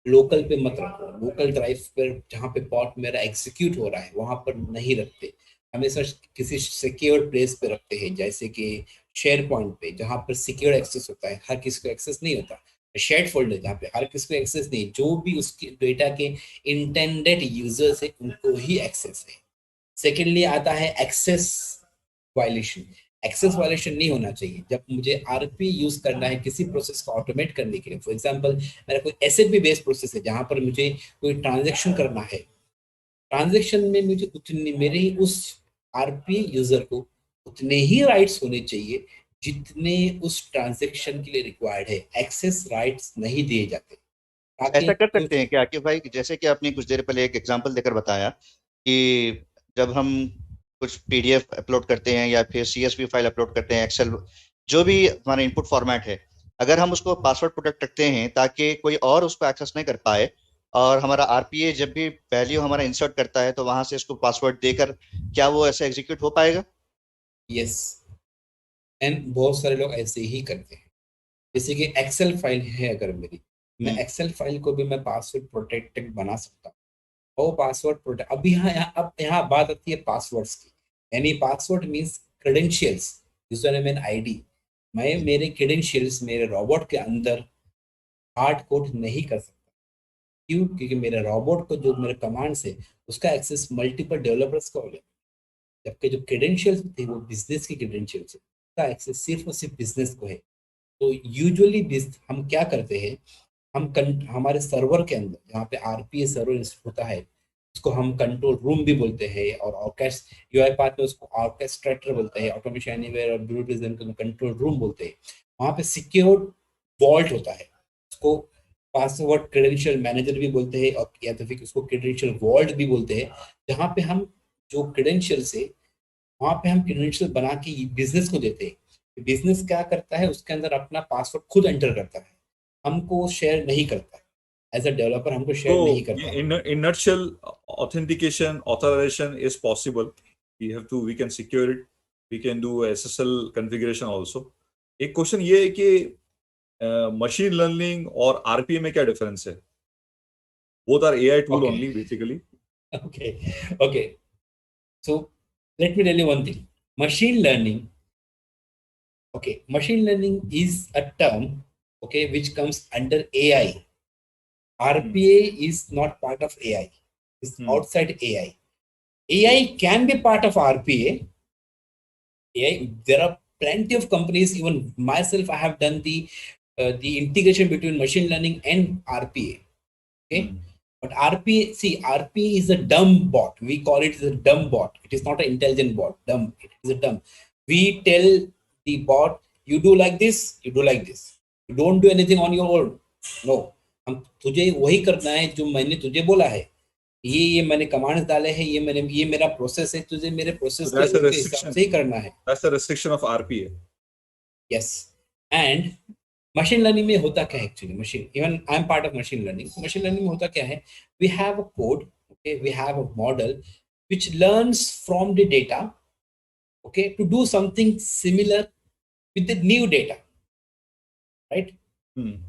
लोकल पे मत रखो, लोकल ड्राइव पर जहाँ पे पॉट मेरा एग्जीक्यूट हो रहा है वहां पर नहीं रखते, हमेशा किसी सिक्योर प्लेस पे रखते हैं, जैसे कि शेयर पॉइंट पे जहाँ पर सिक्योर एक्सेस होता है, हर किसी को एक्सेस नहीं होता, शेयर्ड फोल्डर जहाँ पे हर किसी को एक्सेस नहीं, जो भी उसके डेटा के इंटेंडेड यूजर्स है उनको ही एक्सेस है। सेकेंडली आता है एक्सेस वायलेशन। एक्सेस वायलेशन नहीं होना चाहिए जब मुझे आरपी यूज करना है किसी प्रोसेस को ऑटोमेट करने के लिए। फॉर एग्जांपल मेरा कोई एसएपी बेस्ड प्रोसेस है जहां पर मुझे कोई ट्रांजैक्शन करना है, ट्रांजैक्शन में मुझे उतनी मेरे ही उस आरपी यूजर को उतने ही राइट्स होने चाहिए जितने उस ट्रांजैक्शन के लिए रिक्वायर्ड है। एक्सेस राइट्स नहीं दिए जाते। ऐसा कर सकते हैं क्या आकिब भाई, जैसे कि आपने कुछ देर पहले एक एग्जांपल देकर बताया कि जब हम कुछ पीडीएफ अपलोड करते हैं या फिर सीएसवी फाइल अपलोड करते हैं, एक्सेल, जो भी हमारा इनपुट फॉर्मेट है, अगर हम उसको पासवर्ड प्रोटेक्ट रखते हैं ताकि कोई और उसको एक्सेस नहीं कर पाए, और हमारा आरपीए जब भी वैल्यू हमारा इंसर्ट करता है तो वहां से उसको पासवर्ड देकर, क्या वो ऐसे एग्जीक्यूट हो पाएगा? यस, एंड बहुत सारे लोग ऐसे ही करते हैं। जैसे कि एक्सेल फाइल है अगर मेरी, मैं एक्सेल फाइल को भी मैं पासवर्ड प्रोटेक्टेड बना सकता हूँ। वो पासवर्ड प्रोटेक्ट, अब यहाँ बात आती है पासवर्ड्स की, यानी password means credentials, user name and ID. मैं मेरे क्रेडेंशियल्स मेरे रोबोट के अंदर हार्ड कोड नहीं कर सकता। क्यों? क्योंकि मेरे रोबोट को जो मेरे कमांड्स है उसका एक्सेस मल्टीपल डेवलपर्स को हो, जबकि जो क्रेडेंशियल्स थे वो बिजनेस के क्रेडेंशियल्स है, उसका एक्सेस सिर्फ और सिर्फ बिजनेस को है। तो यूजुअली हम क्या करते हैं, हमारे सर्वर के अंदर जहाँ पे आरपीए सर्वर इंस्टॉल होता है उसको हम कंट्रोल रूम भी बोलते हैं, और यूआई पार्ट में उसको ऑर्केस्ट्रेटर बोलते हैं, ऑटोमेशन एनीवेयर और ब्यूटिज्म को कंट्रोल रूम बोलते हैं। वहाँ पे सिक्योर वॉल्ट होता है, उसको पासवर्ड क्रेडेंशियल मैनेजर भी बोलते हैं, और या तो फिर उसको क्रेडेंशियल वॉल्ट भी बोलते हैं, जहाँ पे हम जो क्रेडेंशियल से वहाँ पे हम क्रेडेंशियल बना के बिजनेस को देते हैं। बिजनेस क्या करता है, उसके अंदर अपना पासवर्ड खुद एंटर करता है, हमको शेयर नहीं करता। एज अ डेवलपर हमको शेयर नहीं करता। In nutshell, authentication, authorization is possible. We can secure it. We can do SSL configuration also. एक क्वेश्चन ये है कि मशीन लर्निंग और आरपीए में क्या डिफरेंस है? Both are AI tool only basically. Okay. So let me tell you one thing. Machine learning is a term, which comes under AI. RPA is not part of AI. It's outside AI. AI can be part of RPA. There are plenty of companies, even myself, I have done the integration between machine learning and RPA. But RPA is a dumb bot. We call it a dumb bot. It is not an intelligent bot. Dumb. It is a dumb. We tell the bot, you do like this, you do like this. You don't do anything on your own. No. हम तुझे वही करना है जो मैंने तुझे बोला है, ये मैंने कमांड्स डाले हैं, ये मेरा प्रोसेस है, तुझे मेरे प्रोसेस के हिसाब से ही करना है। That's the restriction of RPA. Yes. And machine learning में होता क्या है actually, even I am part of machine learning. Machine learning में होता क्या है, we have a code, we have a model which learns from the data, to do something similar with the new data, right?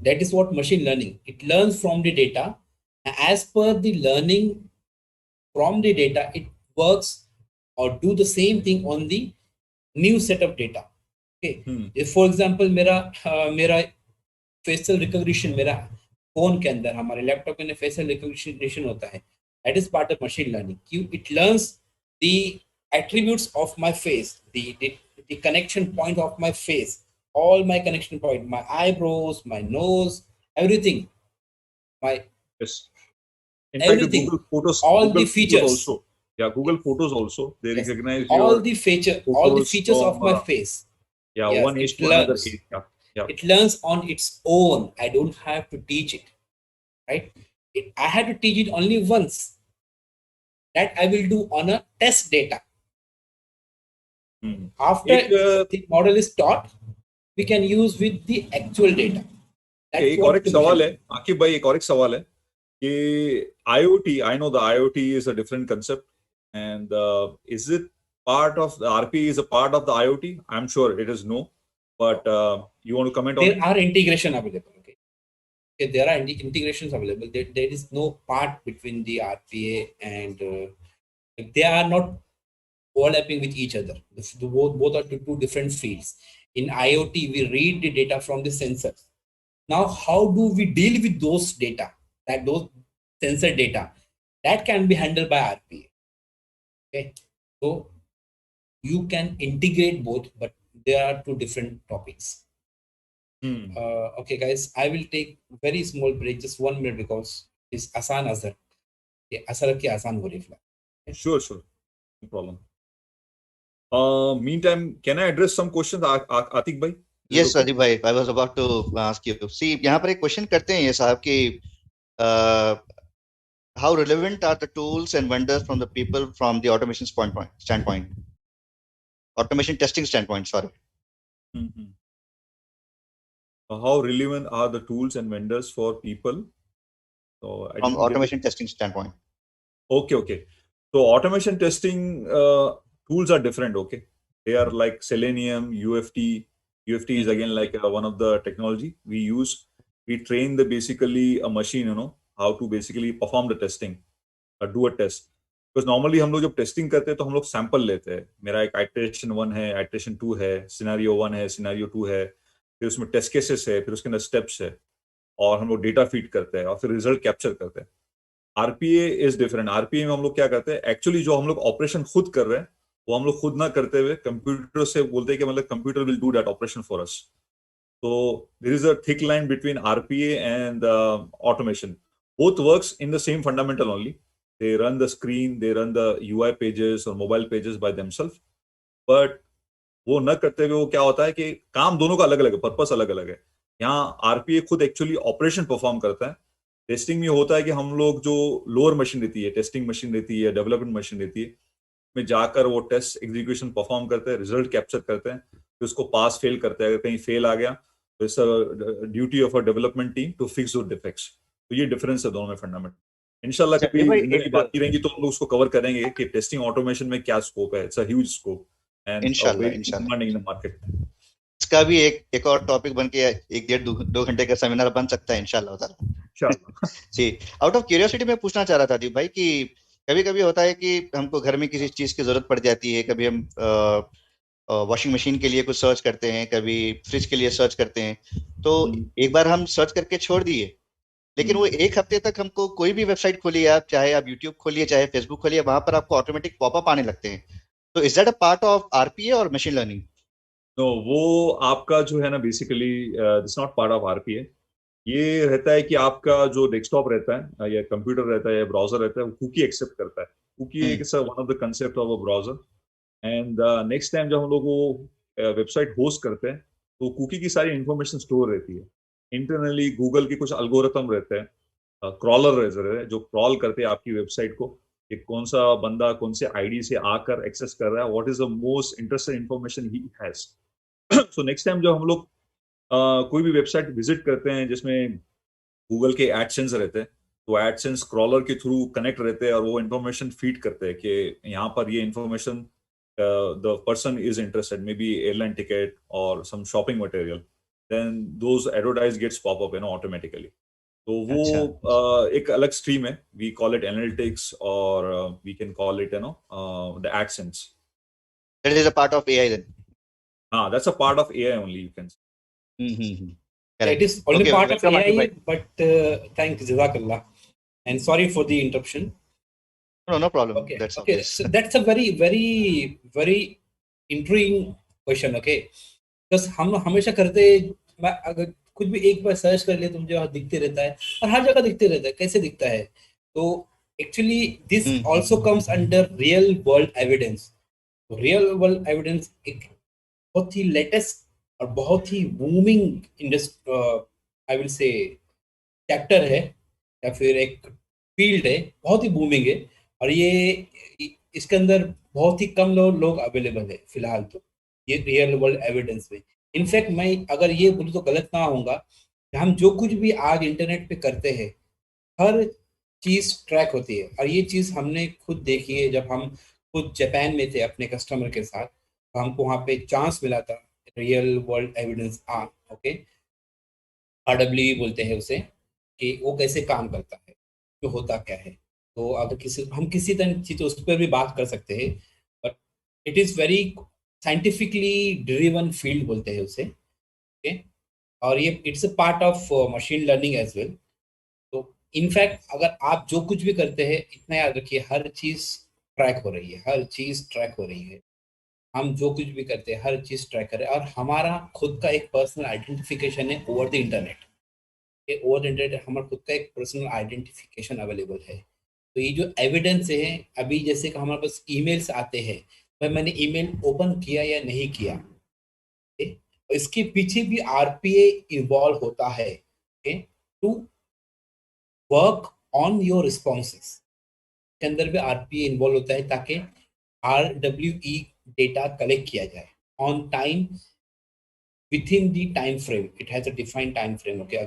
That is what machine learning. It learns from the data. As per the learning from the data, it works or do the same thing on the new set of data. If for example मेरा facial recognition, मेरा फोन के अंदर, हमारे लैपटॉप में facial recognition होता है, that is part of machine learning. It learns the attributes of my face, the connection point of my face, all my connection point, my eyebrows, my nose, everything, yes. In everything, fact, Google Photos, all Google the features also. Yeah, Google Photos also, they recognize all the features of my face. One is to another case. It learns on its own. I don't have to teach it, right? I had to teach it only once. That I will do on a test data. After the model is taught, we can use with the actual data. एक और एक सवाल है आकिब भाई, एक और एक सवाल है कि IoT, I know the IoT is a different concept, and is it part of the RPA is a part of the IoT? I'm sure it is no, but you want to comment on it? There are integration available. Okay, there are integrations available. There is no part between the RPA and they are not overlapping with each other. Both are two different fields. In IoT, we read the data from the sensors. Now, how do we deal with those data? Those sensor data that can be handled by RPA. Okay, so you can integrate both, but there are two different topics. Okay, guys, I will take very small break, just 1 minute, because it's Asan Azhar. Asar ki Asan ho rahi hai. Sure, no problem. Meantime, can I address some questions, Atik bhai? Yes, Adib bhai, I was about to ask you. See, यहाँ पर एक क्वेश्चन करते हैं ये साहब कि how relevant are the tools and vendors from the people from the automation standpoint? Automation testing standpoint, sorry. How relevant are the tools and vendors for people? So from automation testing standpoint. Okay. So automation testing tools are different. Okay, they are like Selenium, UFT. UFT is again like one of the technology we use. We train basically a machine, how to basically perform the testing, do a test. Because normally हम लोग जब टेस्टिंग करते हैं तो हम लोग सैंपल लेते हैं. मेरा एक आइटरेशन 1 है, आइटरेशन 2 है, सिनेरियो 1 है, सिनेरियो 2 है, फिर उसमें टेस्ट केसेस है, फिर उसके अंदर स्टेप्स है, और हम लोग डेटा फीड करते हैं और फिर रिजल्ट कैप्चर करते हैं. RPA is different. RPA में हम लोग क्या करते हैं, एक्चुअली जो हम लोग ऑपरेशन खुद कर रहे हैं वो हम लोग खुद ना करते हुए कंप्यूटर से बोलते हैं कि मतलब computer will do that operation for us. So there is a thick line between RPA and automation. Both works in the same fundamental only. They run the screen, they run the UI pages or mobile pages by themselves. But वो न करते हुए वो क्या होता है कि काम दोनों का अलग अलग है, पर्पस अलग अलग है. यहाँ RPA खुद एक्चुअली ऑपरेशन परफॉर्म करता है. टेस्टिंग में होता है कि हम लोग जो लोअर मशीन रहती है, टेस्टिंग मशीन रहती है, डेवलपमेंट मशीन रहती है, में जाकर वो टेस्ट एग्जीक्यूशन परफॉर्म करते हैं, रिजल्ट कैप्चर करते हैं, फिर उसको पास फेल करते हैं. अगर कहीं फेल आ गया तो it's duty of a development team to fix those defects. तो ये डिफरेंस है दोनों में फंडामेंटल. इंशाल्लाह कभी जिंदगी बाकी रहेंगी तो हम लोग उसको कवर करेंगे कि टेस्टिंग ऑटोमेशन में क्या स्कोप है. It's a huge scope and demanding in the market. इसका भी एक और टॉपिक बन के 1-1.5-2 घंटे का सेमिनार बन सकता है इंशाल्लाह. जी, आउट ऑफ क्यूरियोसिटी मैं पूछना चाह रहा था दीप भाई कि कभी कभी होता है कि हमको घर में किसी चीज की जरूरत पड़ जाती है. कभी हम वॉशिंग मशीन के लिए कुछ सर्च करते हैं, कभी फ्रिज के लिए सर्च करते हैं, तो एक बार हम सर्च करके छोड़ दिए, लेकिन वो एक हफ्ते तक हमको कोई भी वेबसाइट खोलिए आप, चाहे आप यूट्यूब खोलिए चाहे फेसबुक खोलिए, वहां पर आपको ऑटोमेटिक पॉपअप आने लगते हैं. तो is that a part of RPA और मशीन लर्निंग? नो, वो आपका जो है ना basically it's not part of RPA. ये रहता है कि आपका जो डेस्कटॉप रहता है या कंप्यूटर रहता है या ब्राउजर रहता है, वो कुकी एक्सेप्ट करता है. Cookie is one of the concept of a browser. And next time जब हम लोग वो वेबसाइट होस्ट करते हैं तो कुकी की सारी इंफॉर्मेशन स्टोर रहती है. इंटरनली गूगल के कुछ एल्गोरिथम रहते हैं, क्रॉलर रहते हैं जो क्रॉल करते हैं आपकी वेबसाइट को कि कौन सा बंदा कौन से आईडी से आकर एक्सेस कर रहा है, what is the most interested information he has. So next time जब हम लोग कोई भी वेबसाइट विजिट करते हैं जिसमें गूगल के एडसेंस रहते हैं, तो एडसेंस क्रॉलर के थ्रू कनेक्ट रहते हैं और वो इन्फॉर्मेशन फीड करते हैं कि यहाँ पर ये information the person is interested, maybe airline ticket or some shopping material, then those advertise gets pop up automatically. तो वो एक अलग स्ट्रीम है. we call it analytics or we can call it the AdSense. That is a part of AI then? That's a part of AI only, you can say. It is only part of AI, but thanks, Jazakallah, and sorry for the interruption. No problem. Okay. That's okay. So that's a very, very, very intriguing question. Okay, because हम हमेशा करते, मैं अगर कुछ भी एक बार सर्च कर ले तो मुझे वहाँ दिखते रहता है और हर जगह दिखते रहता है. कैसे दिखता है? तो actually this also comes under real world evidence. Real world evidence एक बहुत ही लेटेस्ट और बहुत ही booming industry, I will say chapter है या फिर एक फील्ड है, बहुत ही बूमिंग है. और ये इसके अंदर बहुत ही कम लोग अवेलेबल है फिलहाल. तो ये रियल वर्ल्ड एविडेंस में, इनफैक्ट मैं अगर ये बोलूँ तो गलत ना होगा, हम जो कुछ भी आज इंटरनेट पे करते हैं, हर चीज ट्रैक होती है। और ये चीज हमने खुद देखी है, जब हम खुद जापान में थे अपने कस्टमर के साथ, तो हमको वहाँ पे चांस मिला था real world evidence okay, RWE बोलते हैं उसे, कि वो कैसे काम करता है, जो होता क्या है। तो अगर किसी तरह चीज उस पर भी बात कर सकते हैं, but it is very scientifically driven field बोलते हैं उसे, ओके। और ये it's a part of machine learning as well. तो इनफैक्ट अगर आप जो कुछ भी करते हैं, इतना याद रखिए, हर चीज ट्रैक हो रही है, हर चीज ट्रैक हो रही है। हम जो कुछ भी करते हैं, हर चीज ट्रैक करें। और हमारा खुद का एक पर्सनल आइडेंटिफिकेशन है ओवर द इंटरनेट। ये ओवर द इंटरनेट हमारा खुद का एक पर्सनल आइडेंटिफिकेशन अवेलेबल है। तो ये जो एविडेंस है, अभी जैसे कि हमारे पास ईमेल्स आते हैं, भाई मैंने ईमेल ओपन किया या नहीं किया, और इसके पीछे भी RPA इन्वॉल्व होता है to work on your responses. के अंदर भी RPA इन्वॉल्व होता है, ताकि RWE डेटा कलेक्ट किया जाए on time, within the time frame. It has a defined time frame. Okay,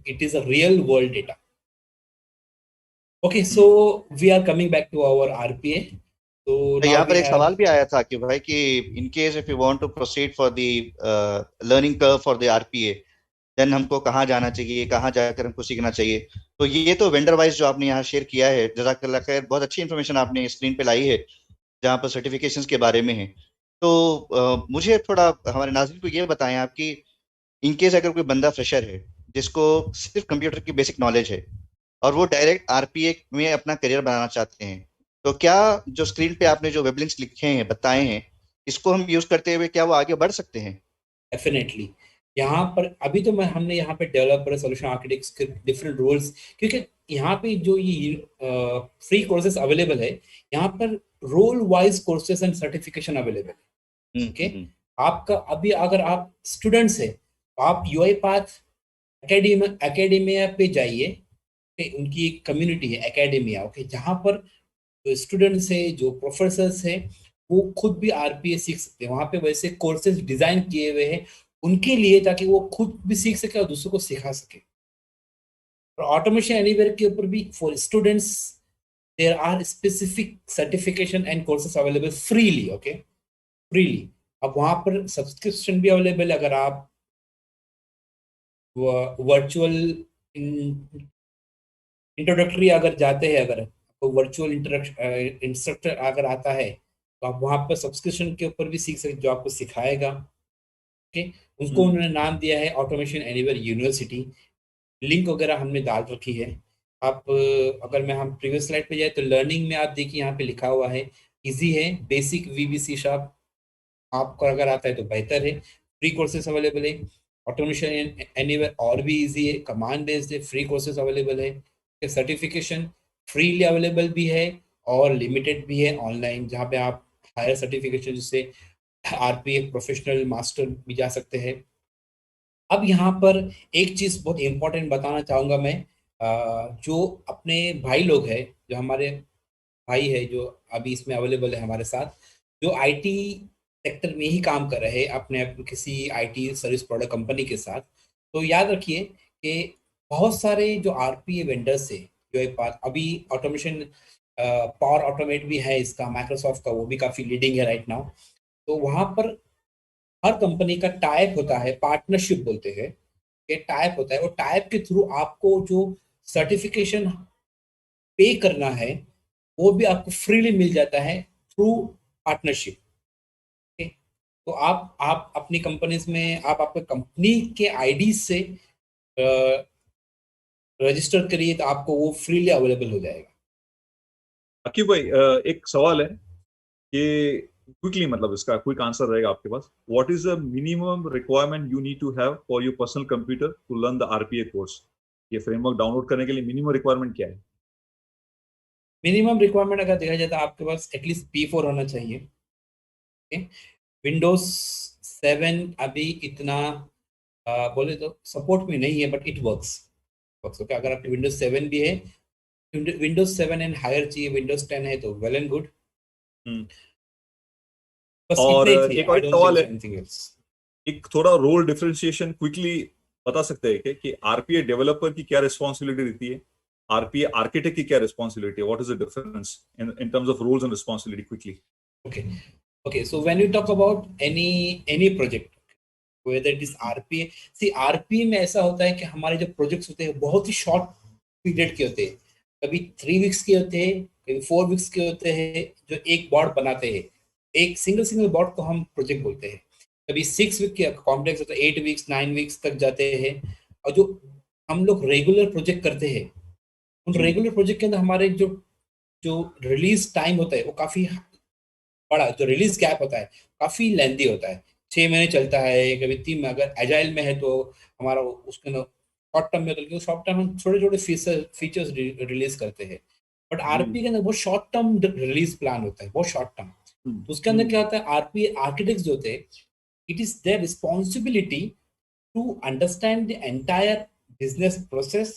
it is a real world data. Okay, so we are coming back to our RPA. So तो now यहाँ we पर एक have, सवाल भी आया था कि भाई कि in case if you want to proceed for the learning curve for the RPA, then हमको कहाँ जाना चाहिए, कहाँ जाकर हमको सीखना चाहिए। तो ये तो वेंडर वाइज जो आपने यहाँ शेयर किया है, जज़ाकल्लाह खैर, बहुत अच्छी इन्फॉर्मेशन आपने स्क्रीन पे लाई है जहाँ पर सर्टिफिकेशंस के बारे में है। तो मुझे थोड़ा, हमारे नाज़रीन को ये बताएं आप कि इन केस अगर कोई बंदा फ्रेशर है जिसको सिर्फ कंप्यूटर की बेसिक नॉलेज है और वो डायरेक्ट आरपीए में अपना करियर बनाना चाहते हैं, तो क्या जो स्क्रीन पे आपने जो वेब लिंक्स लिखे हैं, बताए हैं, इसको हम यूज करते हुए क्या वो आगे बढ़ सकते हैं? डेफिनेटली यहाँ पर अभी तो हमने यहाँ पे डेवलपर सोल्यूशन आर्किटेक्ट्स के डिफरेंट रोल्स, क्योंकि यहाँ पे जो ये फ्री कोर्सेज अवेलेबल है, यहाँ पर role wise courses and certification available है। ओके, आपका अभी अगर आप स्टूडेंट्स है, तो आप UiPath एकेडेमिया पे जाइए। उनकी एक कम्युनिटी है एकेडेमिया, ओके, जहाँ पर जो स्टूडेंट्स है, जो प्रोफेसर्स है, वो खुद भी RPA सीख सकते हैं। वहाँ पे वैसे कोर्सेज डिजाइन किए हुए हैं उनके लिए, ताकि वो खुद भी सीख सके और दूसरों को सिखा सके। और ऑटोमेशन एनीवेयर के ऊपर भी for students there are specific certification and courses available freely, okay, freely. अब वहाँ पर सब्सक्रिप्शन भी अवेलेबल है। अगर आप वर्चुअल इंट्रोडक्टरी अगर जाते हैं, अगर आपको वर्चुअल इंस्ट्रक्टर अगर आता है, तो आप वहाँ पर सब्सक्रिप्शन के ऊपर भी सीख सकते, जो आपको सिखाएगा। ओके, उसको उन्होंने नाम दिया है ऑटोमेशन एनीवेयर यूनिवर्सिटी। लिंक वगैरह हमने डाल रखी है। आप अगर मैं हम प्रीवियस स्लाइड पे जाए, तो लर्निंग में आप देखिए यहाँ पे लिखा हुआ है, इजी है, बेसिक VB C# आपको अगर आता है तो बेहतर है। फ्री कोर्सेज अवेलेबल है। ऑटोमेशन एनीवेयर और भी इजी है, कमांड बेस्ड है, फ्री कोर्सेज अवेलेबल है। सर्टिफिकेशन फ्रीली अवेलेबल भी है और लिमिटेड भी है ऑनलाइन, जहाँ पे आप हायर सर्टिफिकेशन जैसे RPA प्रोफेशनल मास्टर भी जा सकते हैं। अब यहाँ पर एक चीज बहुत इंपॉर्टेंट बताना चाहूंगा मैं, जो अपने भाई लोग हैं, जो हमारे भाई है, जो अभी इसमें अवेलेबल है हमारे साथ, जो IT सेक्टर में ही काम कर रहे हैं अपने किसी IT सर्विस प्रोवाइडर कंपनी के साथ, तो याद रखिए कि बहुत सारे जो RPA वेंडर्स है, जो एक बात अभी ऑटोमेशन पावर ऑटोमेट भी है इसका, माइक्रोसॉफ्ट का, वो भी काफी लीडिंग है राइट नाउ। तो वहां पर हर कंपनी का टाइप होता है, पार्टनरशिप बोलते हैं, ये टाइप होता है, और टाइप के थ्रू आपको जो सर्टिफिकेशन पे करना है, वो भी आपको फ्रीली मिल जाता है थ्रू पार्टनरशिप। तो आप अपनी कंपनीज में आप आपके कंपनी के ID से रजिस्टर करिए, तो आपको वो फ्रीली अवेलेबल हो जाएगा। अकीब भाई, एक सवाल है कि क्विकली, मतलब इसका क्विक आंसर रहेगा आपके पास। What is the minimum requirement you need to have for your personal computer to learn the RPA course? ये फ्रेमवर्क डाउनलोड करने के लिए मिनिमम रिक्वायरमेंट क्या है? मिनिमम रिक्वायरमेंट अगर देखा जाए, तो आपके पास एटलीस्ट P4 होना चाहिए। Windows 7 अभी इतना बोले तो सपोर्ट में नहीं है, बट इट वर्क्स। ओके, अगर आपकी Windows 7 भी है, Windows 7 एंड हायर चाहिए, Windows 10 है तो वेल एंड गुड। बस और इतना ही चाहिए, एक और आई एक डोंट सवाल थिंक है, एनीथिंग एल्स। एक थोड़ा रोल डिफरेंशिएशन क्विकली बता सकते हैं कि आरपीए डेवलपर की क्या रिस्पॉन्सिबिलिटी रहती है, आरपीए आर्किटेक्ट की क्या रिस्पॉन्सिबिलिटी है, what is the difference in terms of roles and responsibility quickly? Okay. Okay. So when you talk about any project, whether it is RPA, see RPA में ऐसा होता है कि हमारे जो प्रोजेक्ट्स होते हैं बहुत ही शॉर्ट पीरियड के होते हैं, कभी 3 वीक्स के होते हैं, कभी 4 वीक्स के होते हैं, जो एक बॉर्ड बनाते हैं, एक सिंगल बॉर्ड को हम प्रोजेक्ट बोलते हैं। कभी 6 वीक के कॉम्प्लेक्स होता है, 8 वीक्स 9 वीक्स तक जाते हैं। और जो हम लोग रेगुलर प्रोजेक्ट करते हैं, उन रेगुलर प्रोजेक्ट के अंदर हमारे जो जो रिलीज टाइम होता है वो काफी बड़ा, जो रिलीज गैप होता है काफी लेंदी होता है, 6 महीने चलता है, कभी 3 में। अगर एजाइल में है तो हमारा उसके अंदर शॉर्ट टर्म में होता है, शॉर्ट टर्म हम छोटे छोटे फीचर्स रिलीज करते हैं। बट आरपी के अंदर बहुत शॉर्ट टर्म रिलीज प्लान होता है, बहुत शॉर्ट टर्म। तो उसके अंदर क्या होता है, आरपी आर्किटेक्ट्स जो होते हैं, it is their responsibility to understand the entire business process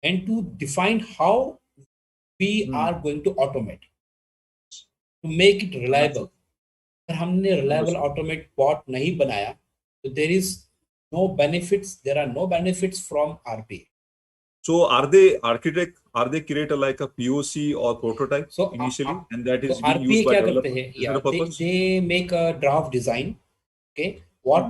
and to define how we are going to automate to make it reliable. अगर हमने रिलायबल ऑटोमेट बॉट नहीं बनाया तो there is no benefits, there are no benefits from RPA. So are they architect, are they create like a POC or prototype so initially and that is so being RPA used by क्या developers? करते हैं, Is that a purpose? they make a draft design, okay, what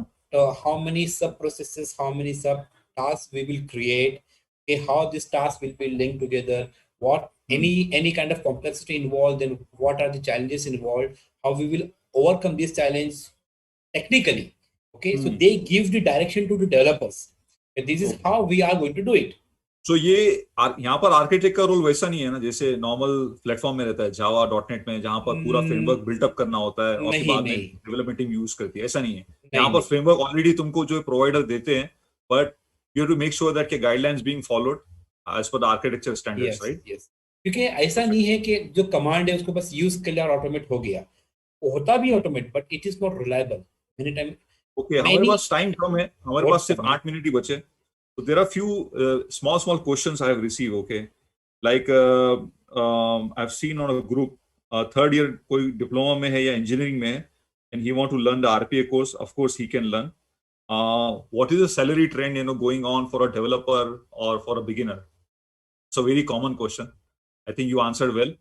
how many sub processes, how many sub tasks we will create, okay, how this task will be linked together, what any kind of complexity involved, then what are the challenges involved, how we will overcome this challenge technically. Okay, so they give the direction to the developers. This is how we are going to do it. So ये यहाँ पर आर्किटेक्ट का रोल वैसा नहीं है ना जैसे नॉर्मल प्लेटफॉर्म में रहता है जावा डॉटनेट में, जहाँ पर पूरा फ्रेमवर्क बिल्टअप करना होता है और बाद में डेवलपमेंट टीम यूज करती है, ऐसा नहीं है। यहाँ पर फ्रेमवर्क ऑलरेडी तुमको जो प्रोवाइडर देते हैं, but you have to make sure that के guidelines being followed as per the architecture standards, right? Yes, क्योंकि ऐसा नहीं है कि जो कमांड है उसको बस यूज कर लिया और ऑटोमेट हो गया, वो होता भी automate, but it is not reliable many time. Okay, हमारे पास टाइम कम है, हमारे पास सिर्फ 8 मिनट ही बचे। So there are few small questions I have received, okay? Like I've seen on a group, third year कोई diploma में है या engineering में है, and he want to learn the RPA course. Of course, he can learn. What is the salary trend, going on for a developer or for a beginner? It's a very common question. I think you answered well,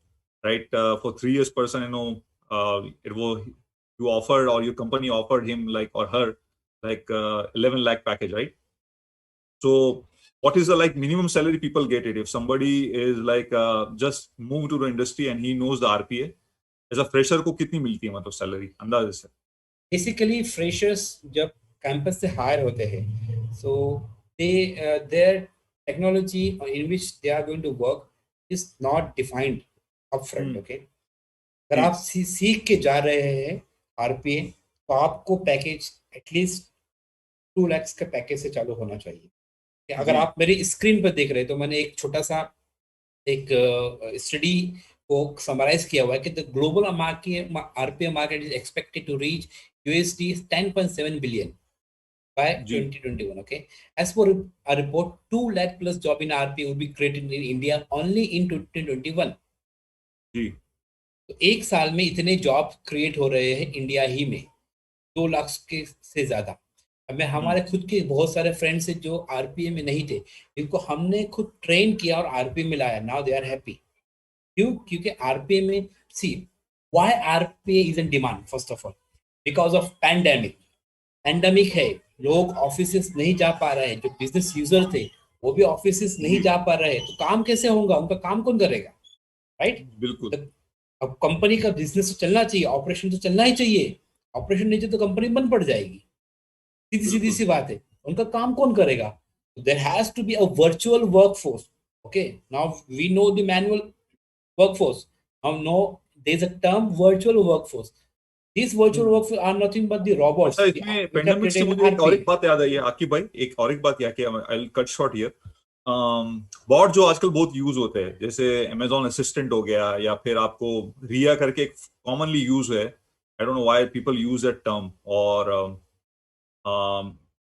right? For 3 years person, you offered or your company offered him like or her like 11 lakh package, right? So what is the like minimum salary people get it if somebody is like just move to the industry and he knows the RPA? as a fresher को कितनी मिलती है मतलब सैलरी अंदाजे से? बेसिकली फ्रेशर्स जब कैंपस से हायर होते हैं, so there technology in which they are going to work is not defined upfront, okay? अगर आप सीख के जा रहे हैं आरपीए तो आपको पैकेज एटलीस्ट 2 लाख के पैकेज से चालू होना चाहिए। अगर आप मेरी स्क्रीन पर देख रहे हैं तो मैंने एक छोटा सा एक स्टडी को समराइज किया हुआ है कि the global RPA market is expected to reach USD 10.7 billion by 2021, okay? As for a report, 2 lakh plus job in RPA will be created in India only in 2021. जी, तो एक साल में इतने जॉब क्रिएट हो रहे हैं इंडिया ही में, 2 लाख के से ज्यादा। हमें हमारे खुद के बहुत सारे फ्रेंड्स हैं जो आरपीए में नहीं थे, इनको हमने खुद ट्रेन किया और आरपीए में लाया, नाउ दे आर हैप्पी। क्यों? क्योंकि आरपीए में see why RPA is in demand, first of all because of pandemic है, लोग ऑफिसेस नहीं जा पा रहे हैं, जो बिजनेस यूजर थे वो भी ऑफिसेस नहीं जा पा रहे हैं, तो काम कैसे होगा, उनका काम कौन करेगा, राइट? बिल्कुल। अब कंपनी का बिजनेस तो चलना चाहिए, ऑपरेशन तो चलना ही चाहिए, ऑपरेशन नहीं चाहिए तो कंपनी बंद पड़ जाएगी, सीधी सी बात है। उनका काम कौन करेगा? There has to be a virtual workforce, okay? Now we know the manual workforce, now no there is a term virtual workforce. These virtual workforce are nothing but the robots. अच्छा, इसमें पेंडेमिक से मुझे एक और एक बात याद आई है आकिब भाई, एक और एक बात याद कि I will cut short here. Bot जो आजकल बहुत यूज होते हैं, जैसे Amazon असिस्टेंट हो गया, या फिर आपको रिया करके एक कॉमनली यूज है, I don't know why people use that term, और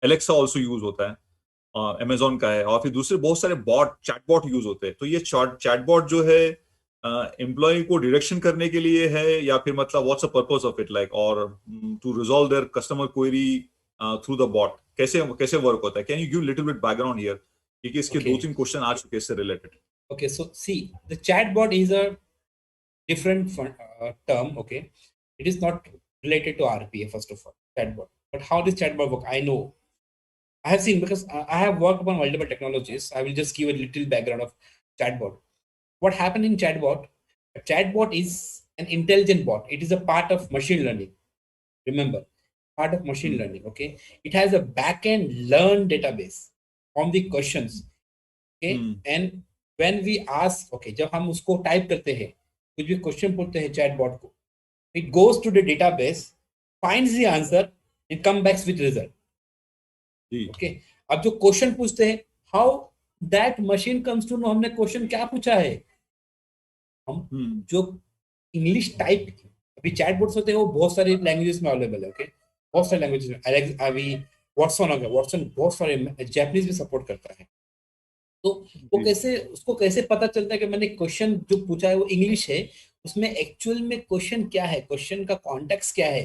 एलेक्सा आल्सो यूज होता है, Amazon का है, और फिर दूसरे बहुत सारे बॉट, चैटबॉट यूज होते हैं। तो ये चैटबॉट जो है एम्प्लॉय को डायरेक्शन करने के लिए है, या फिर मतलब what's the purpose of it, like, और to resolve their customer query through the bot? कैसे कैसे वर्क होता है? Can you give little bit background here, क्योंकि इसके Okay. 2-3 क्वेश्चन आ चुके हैं इससे related. Okay, so see, the chatbot is a different term. Okay, it is not related to RPA first of all, chatbot. But how does chatbot work? I know, I have seen, because I have worked upon multiple technologies. I will just give a little background of chatbot. What happened in chatbot? A chatbot is an intelligent bot. It is a part of machine learning. Remember, part of machine learning. Okay, it has a backend learned database from the questions. Okay, and when we ask, okay, जब हम उसको टाइप करते हैं, कुछ भी क्वेश्चन पूछते हैं चैटबॉट को, it goes to the database, finds the answer and come back with result. Okay, अब जो क्वेश्चन पूछते हैं, how that machine comes to know हमने क्वेश्चन क्या पूछा है. हम जो इंग्लिश टाइप, अभी चैटबॉट्स होते हैं वो बहुत सारी लैंग्वेजेस में अवेलेबल है. ओके, बहुत सारी लैंग्वेजेस में. अभी वॉटसन हो गया, वॉटसन बहुत सारे जैपनीज भी सपोर्ट करता है. तो वो कैसे, उसको कैसे पता चलता है कि मैंने क्वेश्चन जो पूछा है वो इंग्लिश है, उसमें एक्चुअल में क्वेश्चन क्या है, क्वेश्चन का कॉन्टेक्स्ट क्या है.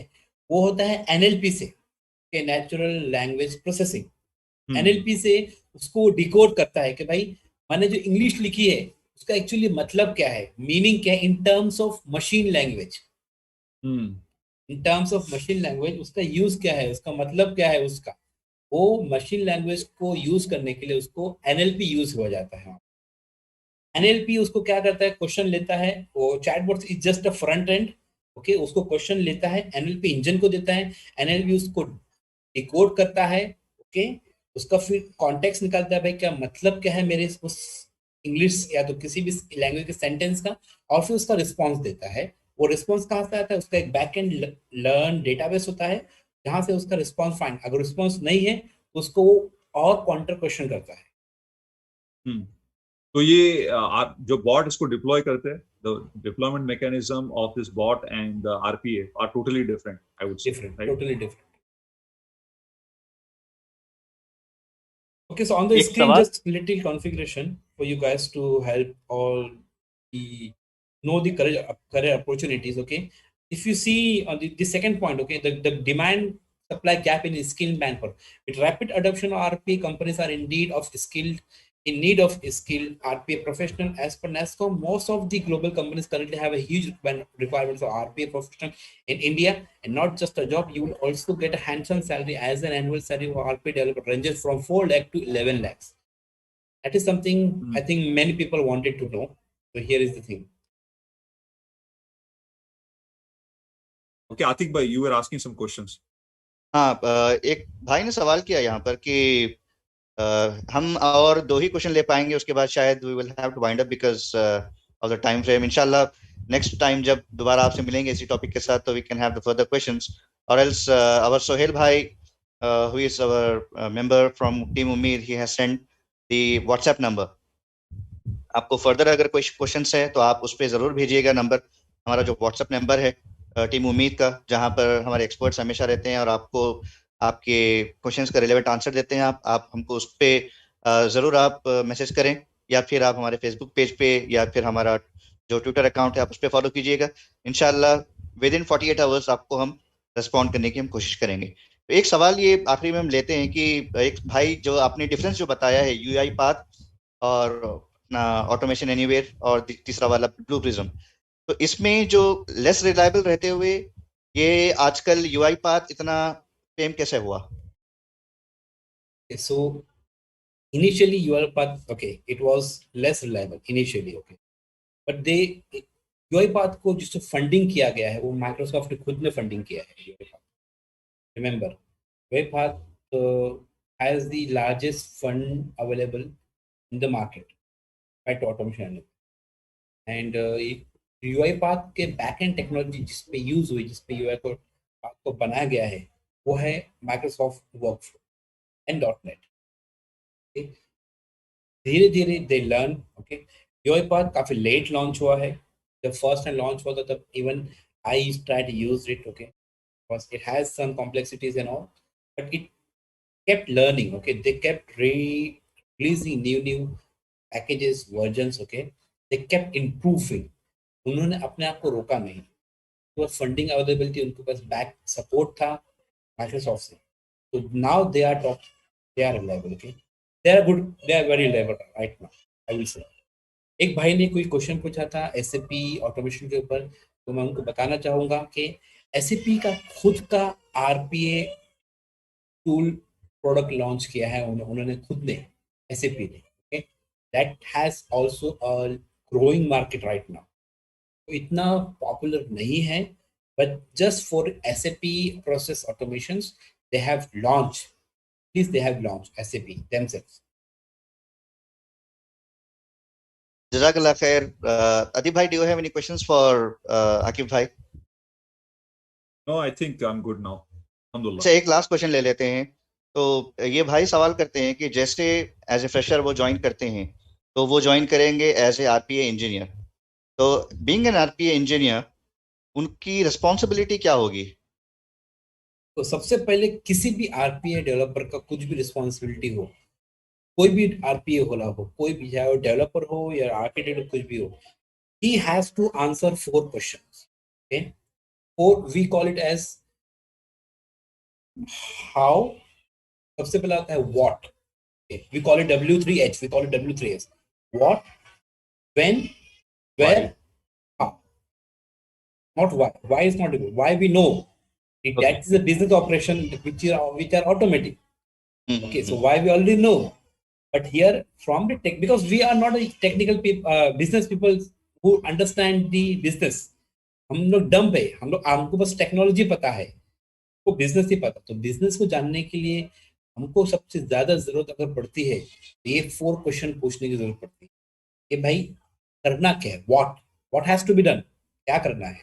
वो होता है एनएलपी से, नेचुरल लैंग्वेज प्रोसेसिंग. एनएलपी से उसको डिकोड करता है कि भाई मैंने जो इंग्लिश लिखी है उसका एक्चुअली मतलब क्या है, मीनिंग क्या है इन terms of machine language. In terms of machine language उसका यूज क्या है, उसका मतलब क्या है उसका. वो मशीन लैंग्वेज को यूज करने के लिए उसको एनएलपी यूज हो जाता है. एनएलपी उसको क्या करता है, क्वेश्चन लेता है. वो chatbot is just a front end. Okay, उसको क्वेश्चन लेता है, एनएलपी इंजन को देता है, एनएलपी उसको डिकोड करता है. ओके, उसका फिर कॉन्टेक्स्ट निकालता है, भाई क्या मतलब क्या है मेरे उस इंग्लिश या तो किसी भी लैंग्वेज के सेंटेंस का, और फिर उसका रिस्पॉन्स देता है. वो रिस्पॉन्स कहाँ से आता है, उसका एक बैक एंड लर्न डेटाबेस होता है जहां से उसका रिस्पॉन्स फाइंड. अगर रिस्पॉन्स नहीं है तो उसको और काउंटर क्वेश्चन करता है. तो ये जो बॉट इसको डिप्लॉय करते हैं, the deployment mechanism of this bot and the RPA are totally different, I would say. Different, right? totally different. Okay, so on the screen, just little configuration for you guys to help all the know the career opportunities. Okay, if you see on the second point, okay, the demand supply gap in skilled manpower. With rapid adoption of RPA, companies are indeed in need of skilled RPA professional. As per NASSCOM, most of the global companies currently have a huge requirement for RPA professional in India, and not just a job. You will also get a hands-on salary, as an annual salary for RPA developer ranges from 4 lakh to 11 lakhs. That is something I think many people wanted to know. So here is the thing. Okay, Atik bhai, you were asking some questions. हाँ, एक भाई ने सवाल किया यहाँ पर कि हम और 2 ही क्वेश्चन ले पाएंगे, उसके बाद शायद we will have to wind up because of the time frame. इंशाल्लाह नेक्स्ट टाइम जब दोबारा आपसे मिलेंगे इसी टॉपिक के साथ तो we can have the further questions. और एल्स आवर सोहेल भाई who is our member from team Ummeed, he has sent the WhatsApp number. आपको फर्दर अगर कोई क्वेश्चंस है तो आप उस पर जरूर भेजिएगा. नंबर हमारा जो व्हाट्सएप नंबर है टीम उम्मीद का, जहां पर हमारे एक्सपर्ट्स हमेशा रहते हैं और आपको आपके क्वेश्चंस का रिलेवेंट आंसर देते हैं. आप हमको उस पर ज़रूर आप मैसेज करें, या फिर आप हमारे फेसबुक पेज पे या फिर हमारा जो ट्विटर अकाउंट है आप उस पर फॉलो कीजिएगा. इंशाल्लाह विद इन 48 आवर्स आपको हम रिस्पॉन्ड करने की हम कोशिश करेंगे. तो एक सवाल ये आखिरी में हम लेते हैं कि एक भाई जो आपने डिफरेंस जो बताया है यूआई पाथ और ऑटोमेशन एनीवेयर और तीसरा वाला ब्लू प्रिज्म, तो इसमें जो लेस रिलायबल रहते हुए ये आजकल यूआई पाथ इतना फेम कैसे हुआ? So initially UiPath, okay, it was less reliable initially, okay, but UiPath को जिससे फंडिंग किया गया है वो माइक्रोसॉफ्ट ने खुद ने फंडिंग किया है. Remember, UiPath has the largest fund available in the market by automation, and UiPath के बैकएंड टेक्नोलॉजी जिस पे यूज हुई, जिस पे UiPath को बनाया गया है, वो है माइक्रोसॉफ्ट वर्कफ्लो एंड .NET. धीरे धीरे दे लर्न. ओके, UiPath काफी लेट लॉन्च हुआ है. जब फर्स्ट टाइम लॉन्च हुआ था तब even I try to use it, okay, because it has some complexities and all, but it kept learning. Okay, they kept releasing new packages, versions. Okay, they kept improving. उन्होंने अपने आप को रोका नहीं. तो फंडिंग अवेलेबल थी, उनके पास बैक सपोर्ट था माइक्रोसॉफ्ट से. So now they are top, they are reliable. Okay, they are good, they are very reliable right now, I will say. एक भाई ने कोई क्वेश्चन पूछा था एसएपी ऑटोमेशन के ऊपर, तो मैं उनको बताना चाहूंगा कि एसएपी का खुद का आरपीए टूल प्रोडक्ट लॉन्च किया है उन्होंने खुद ने, एसएपी ने. Okay, that has also a growing market right now. तो इतना पॉपुलर नहीं है, but just for SAP process automations they have launch, please they have launch SAP themselves. जज़ाकल्लाह खैर. Adib bhai, do you have any questions for Akif bhai? No, I think I'm good now. Alhamdulillah. अच्छा, एक लास्ट क्वेश्चन ले लेते हैं. तो ये भाई सवाल करते हैं कि जैसे एज ए फ्रेशर वो ज्वाइन करते हैं, तो वो ज्वाइन करेंगे एज ए आरपीए इंजीनियर. तो बीइंग एन आरपीए इंजीनियर, उनकी रिस्पॉन्सिबिलिटी क्या होगी? तो सबसे पहले किसी भी आरपीए डेवलपर का कुछ भी रिस्पॉन्सिबिलिटी हो, कोई भी आरपीए होला हो, कोई भी, चाहे वो डेवलपर हो या आर्किटेक्ट कुछ भी हो, he has to answer 4 questions. Okay, 4 we call it as how. सबसे पहला आता है what. Okay, we call it W3H, we call it W3H. What, when, where, how. Not why. Why is not good. Why we know that is a business operation which are automatic. Okay, so why we already know. But here from the tech, because we are not a technical business people who understand the business. हम लोग डम्प है, हमको बस टेक्नोलॉजी पता है, वो बिजनेस नहीं पता. तो बिजनेस को जानने के लिए हमको सबसे ज्यादा जरूरत अगर पड़ती है तो ये 4 क्वेश्चन पूछने की जरूरत पड़ती है कि भाई करना क्या है, what has to be done, क्या करना है,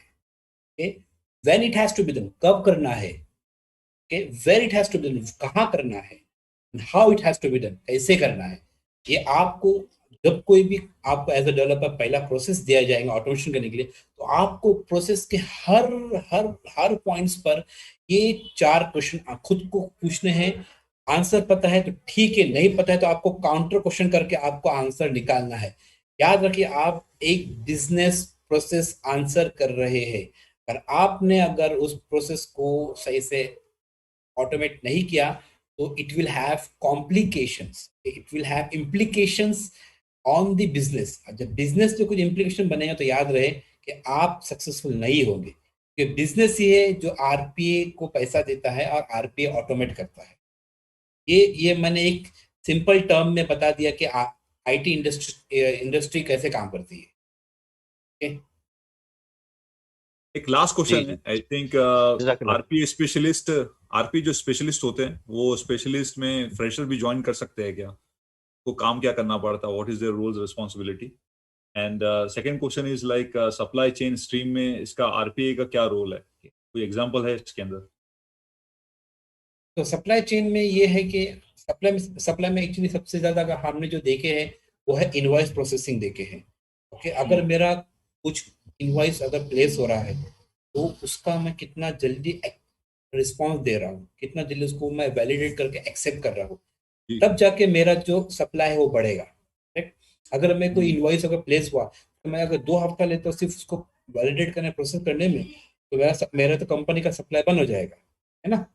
okay? When it has to be done, कब करना है, okay? Where it has to be done, कहाँ करना है, how it has to be done, कैसे करना है. ये आपको जब कोई भी आपको एज अ डेवलपर पहला प्रोसेस दिया जाएगा ऑटोमेशन करने के लिए, तो आपको प्रोसेस के हर पॉइंट्स पर ये 4 क्वेश्चन खुद को पूछने हैं. आंसर पता है तो ठीक है, नहीं पता है तो आपको काउंटर क्वेश्चन करके आपको आंसर निकालना है. याद रखिए, आप एक बिजनेस प्रोसेस आंसर कर रहे हैं, पर आपने अगर उस प्रोसेस को सही से ऑटोमेट नहीं किया तो it will have complications, it will have implications on the business. जब बिजनेस पे कुछ इम्प्लीकेशन बनेगा तो याद रहे कि आप सक्सेसफुल नहीं होंगे, क्योंकि बिजनेस ही है जो आरपीए को पैसा देता है और आरपीए ऑटोमेट करता है. ये मैंने एक सिंपल टर्म में बता दिया कि आईटी इंडस्ट्री कैसे काम करती है. okay? एक लास्ट क्वेश्चन है. I think RP specialist, RP जो स्पेशलिस्ट होते हैं, वो स्पेशलिस्ट में फ्रेशर भी ज्वाइन कर सकते हैं क्या? वो काम क्या करना पड़ता है? What is their roles responsibility? And second question is like supply chain stream में इसका आरपीए का क्या रोल है? कोई एग्जांपल है इसके अंदर? तो सप्लाई चेन में ये है कि सप्लाई में एक्चुअली सबसे ज्यादा अगर हमने जो देखे हैं वो है इनवॉइस प्रोसेसिंग देखे हैं. ओके, अगर मेरा कुछ इनवॉइस अगर प्लेस हो रहा है तो उसका मैं कितना जल्दी रिस्पांस दे रहा हूँ, कितना जल्दी उसको मैं वैलिडेट करके एक्सेप्ट कर रहा हूँ, तब जाके मेरा जो सप्लाई है वो बढ़ेगा. राइट, अगर मैं कोई इनवॉइस अगर प्लेस हुआ तो मैं अगर 2 हफ्ता लेता हूँ सिर्फ उसको वैलिडेट करने, प्रोसेस करने में, तो मेरा तो कंपनी का सप्लाई बंद हो जाएगा, है ना.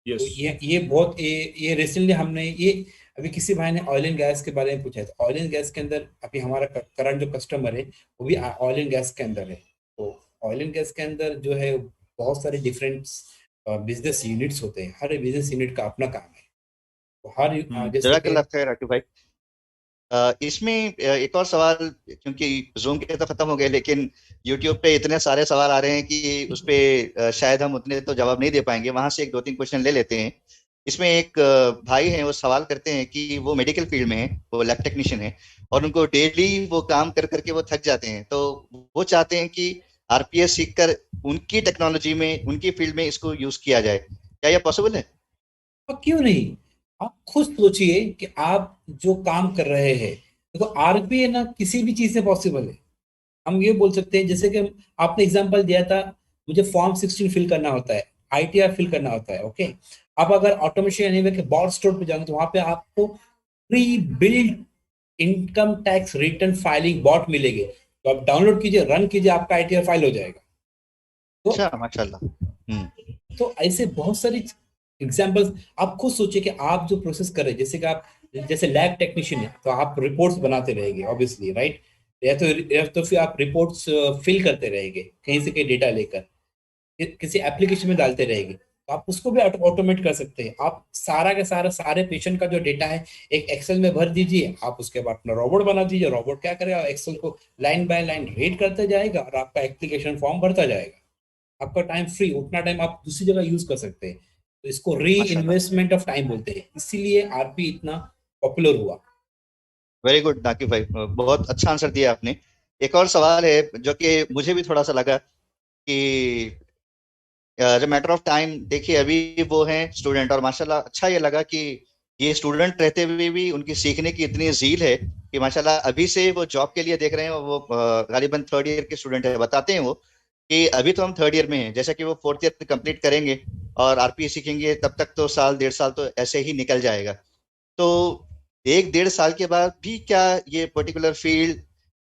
yes. तो ये बहुत ये रिसेंटली हमने ये अभी किसी भाई ने ऑयल एंड गैस के बारे में पूछा है. तो ऑयल एंड गैस के अंदर अभी हमारा करंट जो कस्टमर है वो भी ऑयल एंड गैस के अंदर है. तो ऑयल एंड गैस के अंदर जो है बहुत सारे डिफरेंट बिजनेस यूनिट्स होते हैं, हर बिजनेस यूनिट का अपना काम है. तो हर जज़ाकल्लाह खैर आकिब भाई. इसमें एक और सवाल, क्योंकि जूम के तो खत्म हो गए, लेकिन यूट्यूब पे इतने सारे सवाल आ रहे हैं कि उस पे शायद हम उतने तो जवाब नहीं दे पाएंगे. वहां से एक 2-3 क्वेश्चन ले लेते हैं. इसमें एक भाई हैं, वो सवाल करते हैं कि वो मेडिकल फील्ड में है, वो लैब टेक्नीशियन है, और उनको डेली वो काम कर करके वो थक जाते हैं. तो वो चाहते हैं कि आरपीएस सीखकर उनकी टेक्नोलॉजी में, उनकी फील्ड में इसको यूज किया जाए. क्या यह पॉसिबल है? क्यों नहीं. आप खुद सोचिए कि आप जो काम कर रहे हैं, देखो आरपीए ना किसी भी चीज से पॉसिबल है. हम ये बोल सकते हैं, जैसे कि आपने एग्जांपल दिया था, मुझे फॉर्म 16 फिल करना होता है, आईटीआर फिल करना होता है. ओके, आप अगर ऑटोमेशन एनीवे के बॉट स्टोर पे जाएंगे तो वहां पे आपको pre build income tax return filing bot मिलेंगे. तो आप डाउनलोड कीजिए, रन कीजिए, आपका आईटीआर फाइल हो जाएगा. तो अच्छा, माशाल्लाह. तो ऐसे बहुत सारी एग्जाम्पल्स आप खुद सोचिए कि आप जो प्रोसेस कर रहे हैं, जैसे कि आप जैसे लैब टेक्नीशियन है तो आप रिपोर्ट्स बनाते रहेंगे ऑब्वियसली, राइट? या तो फिर आप रिपोर्ट्स फिल करते रहेंगे कहीं से कहीं डेटा लेकर, किसी एप्लीकेशन में डालते रहेंगे, तो आप उसको भी ऑटोमेट कर सकते हैं। आप सारा के सारा सारे पेशेंट का जो डेटा है एक एक्सेल में भर दीजिए, आप उसके बाद अपना रोबोट बना दीजिए। रोबोट क्या करेगा, एक्सेल को लाइन बाय लाइन रीड करते जाएगा और आपका एप्लीकेशन फॉर्म भरता जाएगा। आपका टाइम फ्री, उतना टाइम आप दूसरी जगह यूज कर सकते हैं। तो इसको री माशाल्लाह, इन्वेस्टमेंट ऑफ टाइम बोलते हैं, इसीलिए आरपी इतना पॉपुलर हुआ। वेरी गुड नाकिब भाई, बहुत अच्छा आंसर दिया आपने। एक और सवाल है जो कि मुझे भी थोड़ा सा लगा कि एज मैटर ऑफ टाइम, देखिए अभी वो हैं स्टूडेंट, और माशाल्लाह अच्छा ये लगा कि ये स्टूडेंट रहते हुए भी उनकी सीखने की इतनी जील है कि माशाल्लाह अभी से वो जॉब के लिए देख रहे हैं। वो गालिबन थर्ड ईयर के स्टूडेंट है, बताते हैं वो कि अभी तो हम थर्ड ईयर में हैं, जैसा कि वो फोर्थ ईयर कंप्लीट करेंगे और आरपीए सीखेंगे, तब तक तो साल डेढ़ साल तो ऐसे ही निकल जाएगा। तो एक डेढ़ साल के बाद भी क्या ये पर्टिकुलर फील्ड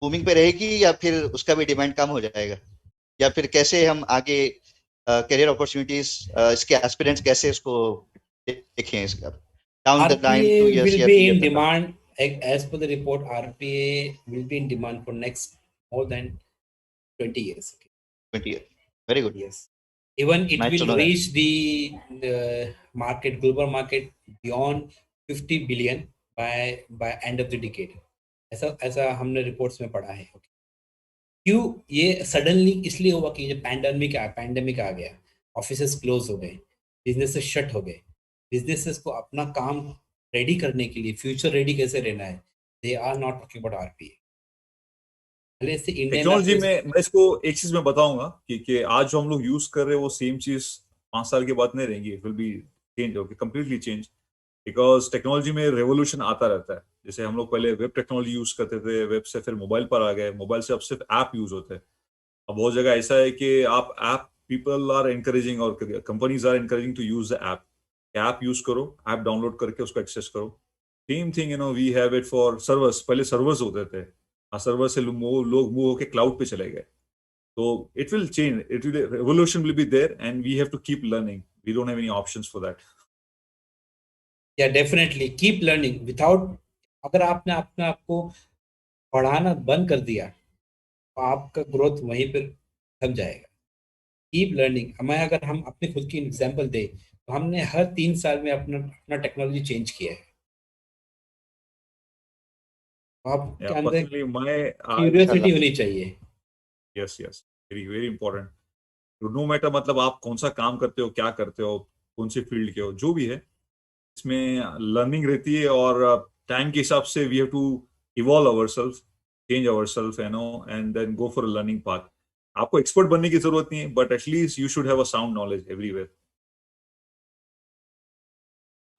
बूमिंग पे रहेगी, या फिर उसका भी डिमांड कम हो जाएगा, या फिर कैसे हम आगे करियर अपॉर्चुनिटीज, इसके एस्पिरेंट्स कैसे इसको देखें इसका down the line RPA 2 years will या be 3 years in के बाद? demand. As per the report, RPA will be in demand for next more than 20 years. 20 years, very good, Yes. Even it nice to will know that. reach the market, global market beyond 50 billion by end of the decade. ऐसा ऐसा हमने रिपोर्ट्स में पढ़ा है। Okay. क्यों ये सडनली इसलिए हुआ कि जब पैंडेमिक आ गया, ऑफिसेस क्लोज हो गए, बिजनेसेस शट हो गए। बिजनेसेस को अपना काम रेडी करने के लिए, फ्यूचर रेडी कैसे रहना है, they are not talking about RPA. पहले से इंडिया में टेक्नोलॉजी में मैं इसको एक चीज मैं बताऊंगा कि आज जो हम लोग यूज कर रहे हैं वो सेम चीज 5 साल के बाद नहीं रहेंगी, it will be change, okay, completely change. Because technology में रेवोल्यूशन आता रहता है। जैसे हम लोग पहले वेब टेक्नोलॉजी यूज करते थे, वेब से फिर मोबाइल पर आ गए, मोबाइल से अब सिर्फ ऐप यूज होते हैं। अब बहुत जगह ऐसा है कि आप ऐप, पीपल आर एनकरेजिंग और companies are encouraging to use the app use करो, ऐप डाउनलोड करके उसको एक्सेस करो। Same thing we have it for servers. पहले सर्वर्स होते थे, सर्वर से लोग मूव होके क्लाउड पे चले गए। तो it will change, it will, revolution will be there and we have to keep learning, we don't have any options for that. या डेफिनेटली कीप लर्निंग विदाउट, अगर आपने अपने आप को पढ़ाना बंद कर दिया तो आपका ग्रोथ वहीं पर थम जाएगा। Keep learning. मैं अगर हम अपने खुद की एग्जांपल दें तो हमने हर 3 साल में अपना अपना टेक्नोलॉजी चेंज किया है। तो आपके अंदर पर्सनली मैं क्यूरियोसिटी माशाल्लाह, होनी चाहिए। Yes yes, very very important. No matter मतलब आप कौन सा काम करते हो, क्या करते हो, कौन सी फील्ड के हो, जो भी है, इसमें लर्निंग रहती है। और टाइम के हिसाब से we have to evolve ourselves, change ourselves, and then go for a learning path. आपको एक्सपर्ट बनने की जरूरत नहीं है, but at least you should have a sound knowledge everywhere.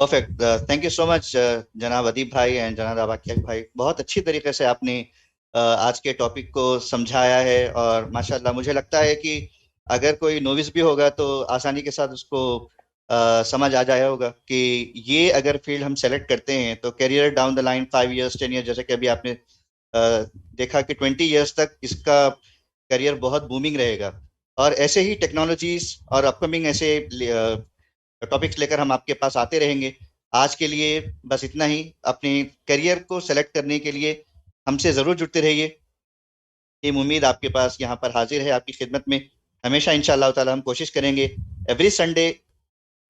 Perfect, thank you so much जनाब अदीब भाई एंड जनाब आबाकिया भाई, बहुत अच्छी तरीके से आपने आज के टॉपिक को समझाया है। और माशाल्लाह मुझे लगता है कि अगर कोई नोविस भी होगा तो आसानी के साथ उसको समझ आ जाया होगा कि ये अगर फील्ड हम सेलेक्ट करते हैं तो career down the line 5 years 10 years, जैसे कि अभी आपने देखा कि 20 years तक इसका करियर बहुत बूमिंग रहेगा। और ऐसे ही टेक्नोलॉजीज और अपकमिंग ऐसे टॉपिक्स लेकर हम आपके पास आते रहेंगे। आज के लिए बस इतना ही। अपने करियर को सेलेक्ट करने के लिए हमसे ज़रूर जुड़ते रहिए। टीम उम्मीद आपके पास यहाँ पर हाजिर है, आपकी खिदमत में हमेशा। इंशाअल्लाह ताला हम कोशिश करेंगे एवरी संडे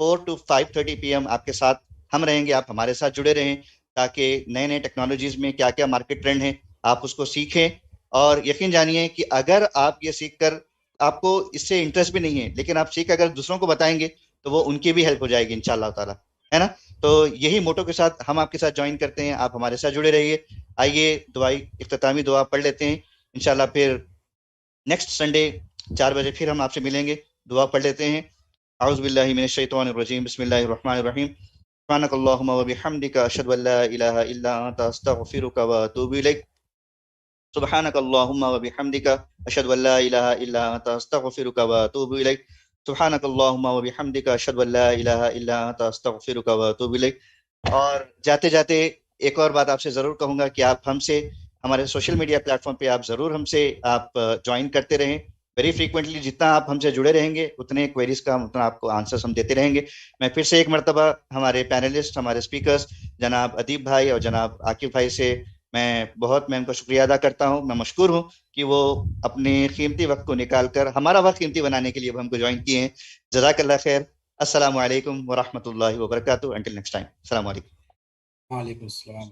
4 to 5:30 PM आपके साथ हम रहेंगे, आप हमारे साथ जुड़े रहें, ताकि नए नए टेक्नोलॉजीज में क्या क्या मार्केट ट्रेंड है आप उसको सीखें। और यकीन जानिए कि अगर आप ये सीख कर, आपको इससे इंटरेस्ट भी नहीं है, लेकिन आप सीख अगर दूसरों को बताएंगे तो वो उनकी भी हेल्प हो जाएगी इंशाअल्लाह ताला, है ना? तो यही मोटो के साथ हम आपके साथ ज्वाइन करते हैं, आप हमारे साथ जुड़े रहिए। आइए दुआई इख्तितामी दुआ पढ़ लेते हैं इंशाल्लाह। फिर नेक्स्ट संडे 4 बजे फिर हम आपसे मिलेंगे, दुआ पढ़ लेते हैं। आउज़ु बिल्लाहि मिनश शैतानिर रजीम, बिस्मिल्लाहिर रहमानिर रहीम। सुब्हानकल्लाहुम्मा व बिहम्दिका अशहदु अल्ला इलाहा इल्ला अंता अस्तगफिरुका व अतूबु इलैक। सुब्हानकल्लाहुम्मा व बिहम्दिका अशहदु अल्ला इलाहा इल्ला अंता अस्तगफिरुका व अतूबु इलैक। सुब्हानकल्लाहुम्मा व बिहम्दिका अशहदु अल्ला इलाहा इल्ला अंता अस्तगफिरुका व अतूबु इलैक। और जाते जाते एक और बात आपसे ज़रूर कहूँगा कि आप हमसे हमारे सोशल मीडिया प्लेटफॉर्म पे आप ज़रूर हमसे आप ज्वाइन करते रहें। वेरी फ्रीक्वेंटली जितना आप हमसे जुड़े रहेंगे उतने क्वेरीज का उतना आपको आंसर्स हम देते रहेंगे। मैं फिर से एक मरतबा हमारे पैनलिस्ट, हमारे स्पीकर्स जनाब अदीब भाई और जनाब आकिब भाई से मैं उनका शुक्रिया अदा करता हूँ। मैं मशकूर हूँ कि वो अपने कीमती वक्त को निकाल कर हमारा वक्त कीमती बनाने के लिए हमको ज्वाइन किए हैं। जज़ाकल्लाह खैर। अस्सलामु अलैकुम व रहमतुल्लाहि व बरकातुहू। अंटिल नेक्स्ट टाइम, अस्सलामु अलैकुम। वालेकुम अस्सलाम।